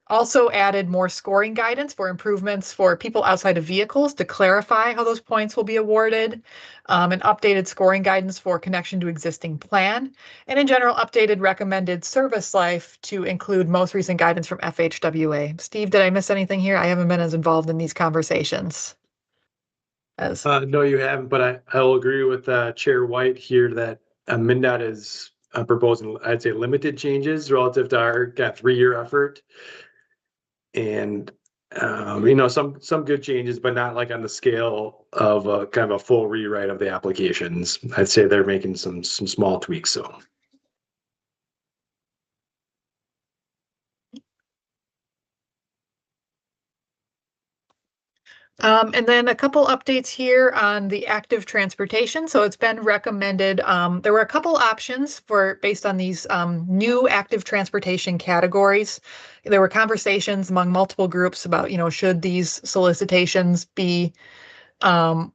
Also added more scoring guidance for improvements for people outside of vehicles to clarify how those points will be awarded, and updated scoring guidance for connection to existing plan, and in general, updated recommended service life to include most recent guidance from FHWA. Steve, did I miss anything here? I haven't been as involved in these conversations. No, you haven't, but I will agree with Chair White here that MnDOT is proposing, I'd say, limited changes relative to our kind of 3-year effort. And some good changes, but not like on the scale of a kind of a full rewrite of the applications. I'd say they're making some small tweaks. So. And then a couple updates here on the active transportation. So it's been recommended, there were a couple options based on these new active transportation categories. There were conversations among multiple groups about, should these solicitations be, oh,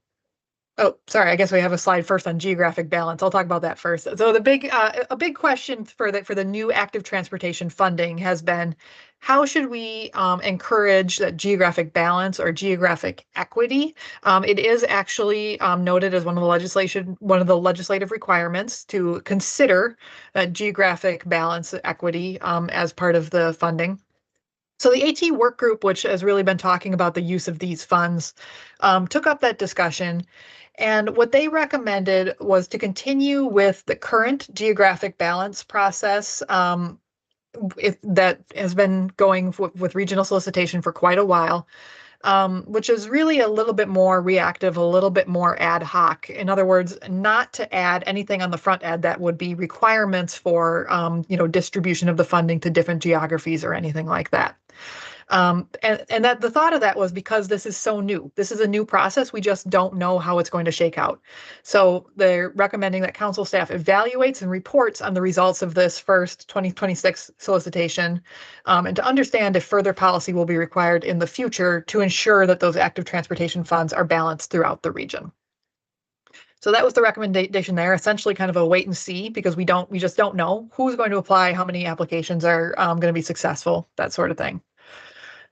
sorry, I guess we have a slide first on geographic balance. I'll talk about that first. So a big question for the new active transportation funding has been, how should we encourage that geographic balance or geographic equity? It is actually noted as one of the legislative requirements to consider geographic balance equity as part of the funding. So the AT work group, which has really been talking about the use of these funds, took up that discussion. And what they recommended was to continue with the current geographic balance process that has been going with regional solicitation for quite a while, which is really a little bit more reactive, a little bit more ad hoc. In other words, not to add anything on the front end that would be requirements for distribution of the funding to different geographies or anything like that. And that the thought of that was because this is so new. This is a new process. We just don't know how it's going to shake out. So they're recommending that council staff evaluates and reports on the results of this first 2026 solicitation, and to understand if further policy will be required in the future to ensure that those active transportation funds are balanced throughout the region. So that was the recommendation there, essentially kind of a wait and see, because we just don't know who's going to apply, how many applications are going to be successful, that sort of thing.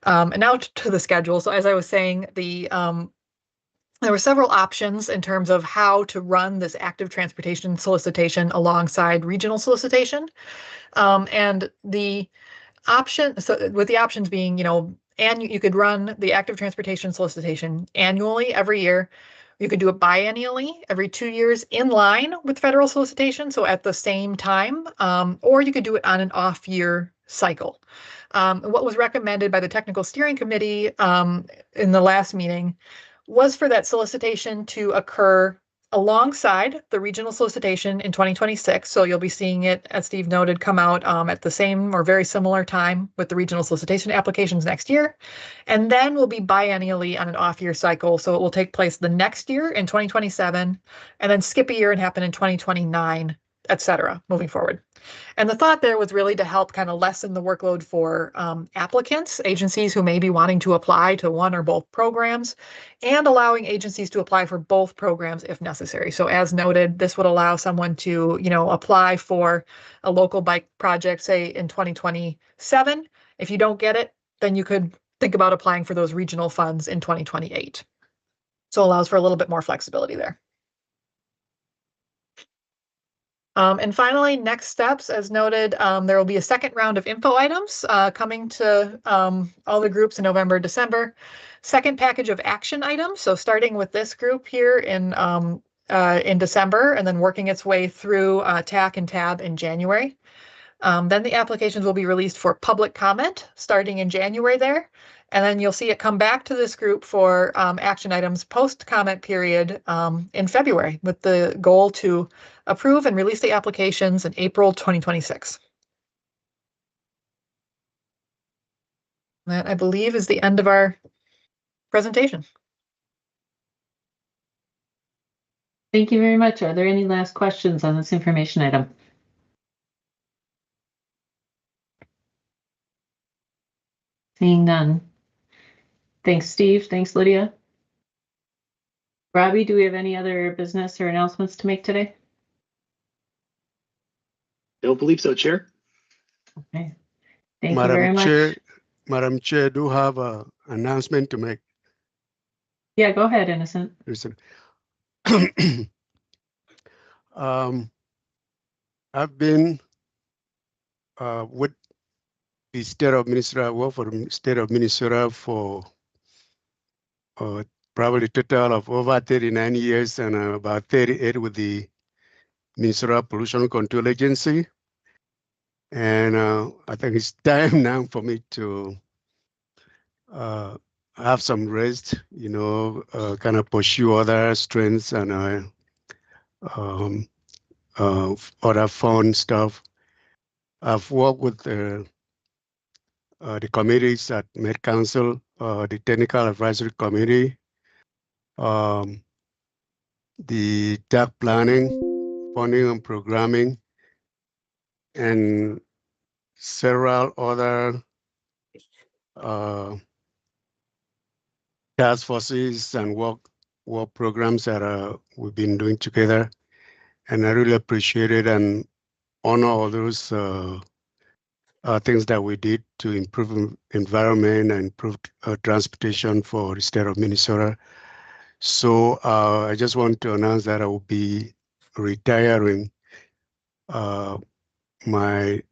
And now to the schedule. So as I was saying, there were several options in terms of how to run this active transportation solicitation alongside regional solicitation. And the option, so with the options being, and you could run the active transportation solicitation annually every year. You could do it biennially every 2 years in line with federal solicitation, so at the same time, or you could do it on an off-year cycle. What was recommended by the technical steering committee in the last meeting was for that solicitation to occur alongside the regional solicitation in 2026. So you'll be seeing it, as Steve noted, come out at the same or very similar time with the regional solicitation applications next year. And then we'll be biennially on an off-year cycle. So it will take place the next year in 2027, and then skip a year and happen in 2029, et cetera, moving forward. And the thought there was really to help kind of lessen the workload for applicants, agencies who may be wanting to apply to one or both programs, and allowing agencies to apply for both programs if necessary. So as noted, this would allow someone to, apply for a local bike project, say in 2027. If you don't get it, then you could think about applying for those regional funds in 2028. So it allows for a little bit more flexibility there. And finally, next steps, as noted, there will be a second round of info items coming to all the groups in November, December. Second package of action items, so starting with this group here in December, and then working its way through TAC and TAB in January. Then the applications will be released for public comment starting in January there. And then you'll see it come back to this group for action items post-comment period in February, with the goal to approve and release the applications in April 2026. That, I believe, is the end of our presentation. Thank you very much. Are there any last questions on this information item? Seeing none. Thanks, Steve. Thanks, Lydia. Robbie, do we have any other business or announcements to make today? Don't believe so, Chair. Okay. Thank you very much. Madam Chair, do have an announcement to make. Yeah, go ahead, Innocent. I've been with the state of Minnesota, work for the state of Minnesota for probably a total of over 39 years, and about 38 with the Minnesota Pollution Control Agency. And I think it's time now for me to have some rest, kind of pursue other strengths and other fun stuff. I've worked with the committees at Met Council, the Technical Advisory Committee, the TAC planning, funding and programming, and several other task forces and work programs that we've been doing together. And I really appreciate it and honor all those things that we did to improve environment and improve transportation for the state of Minnesota. So I just want to announce that I will be retiring. My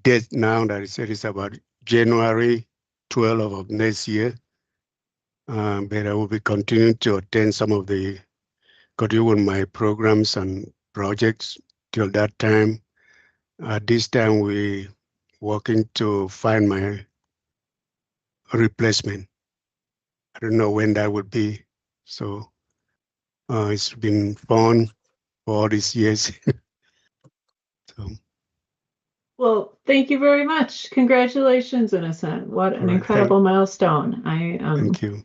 date now that I said is about January 12th of next year. But I will be continuing to attend continue with my programs and projects till that time. At this time, we working to find my replacement. I don't know when that would be. So it's been fun for all these years. Well, thank you very much. Congratulations, Innocent. What an incredible milestone. Thank you.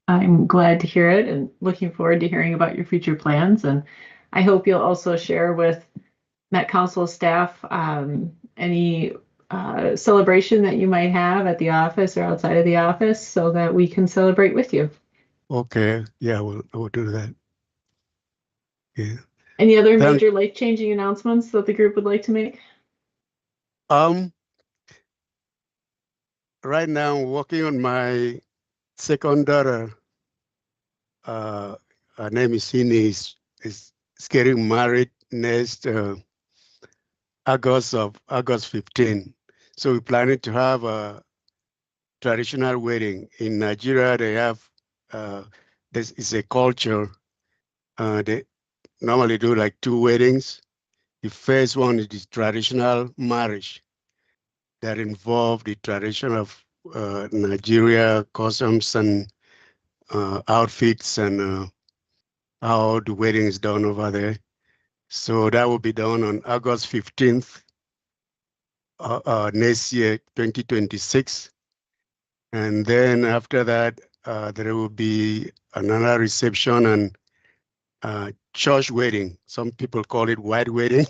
I'm glad to hear it and looking forward to hearing about your future plans. And I hope you'll also share with Met Council staff any celebration that you might have at the office or outside of the office so that we can celebrate with you. Okay. Yeah, we'll do that. Yeah. Any other major life-changing announcements that the group would like to make? Right now, I'm working on my second daughter. Her name is Sini. Is getting married next August 15. So we're planning to have a traditional wedding. In Nigeria, they have this is a culture. They normally do like 2 weddings. The first one is the traditional marriage that involve the tradition of Nigeria customs and outfits and how the wedding is done over there. So that will be done on August 15th next year, 2026. And then after that, there will be another reception and church wedding. Some people call it white wedding.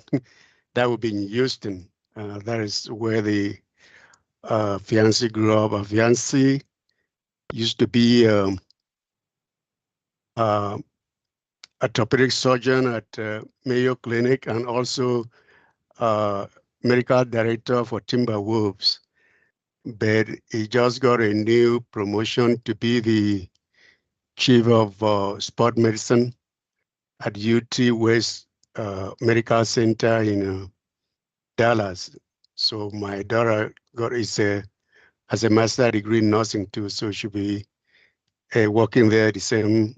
That will be in Houston. That is where the fiancé grew up. A fiancé used to be a orthopedic surgeon at Mayo Clinic and also medical director for Timberwolves. But he just got a new promotion to be the chief of sport medicine at UT West Medical Center in Dallas. So my daughter has a master's degree in nursing too, so she'll be working there at the same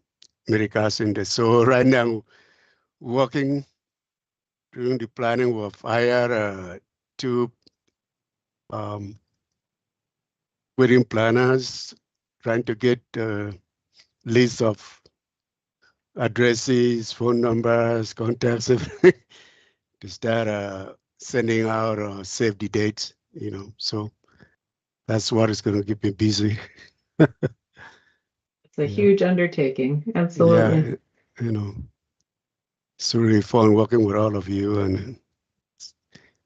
medical center. So right now, working during the planning, we've hired 2 wedding planners, trying to get lists of addresses, phone numbers, contacts, everything to start sending out or save the dates, So that's what is going to keep me busy. It's a huge undertaking. Absolutely. Yeah, it's really fun working with all of you, and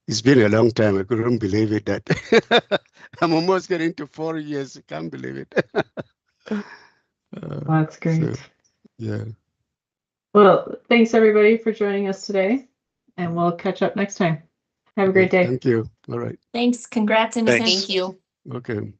it's been a long time. I couldn't believe it that I'm almost getting to 4 years. I can't believe it. That's great. So, yeah. Well, thanks everybody for joining us today, and we'll catch up next time. Have a great day. Thank you. All right. Thanks. Congrats, Innocent. Thanks. Thank you. Okay.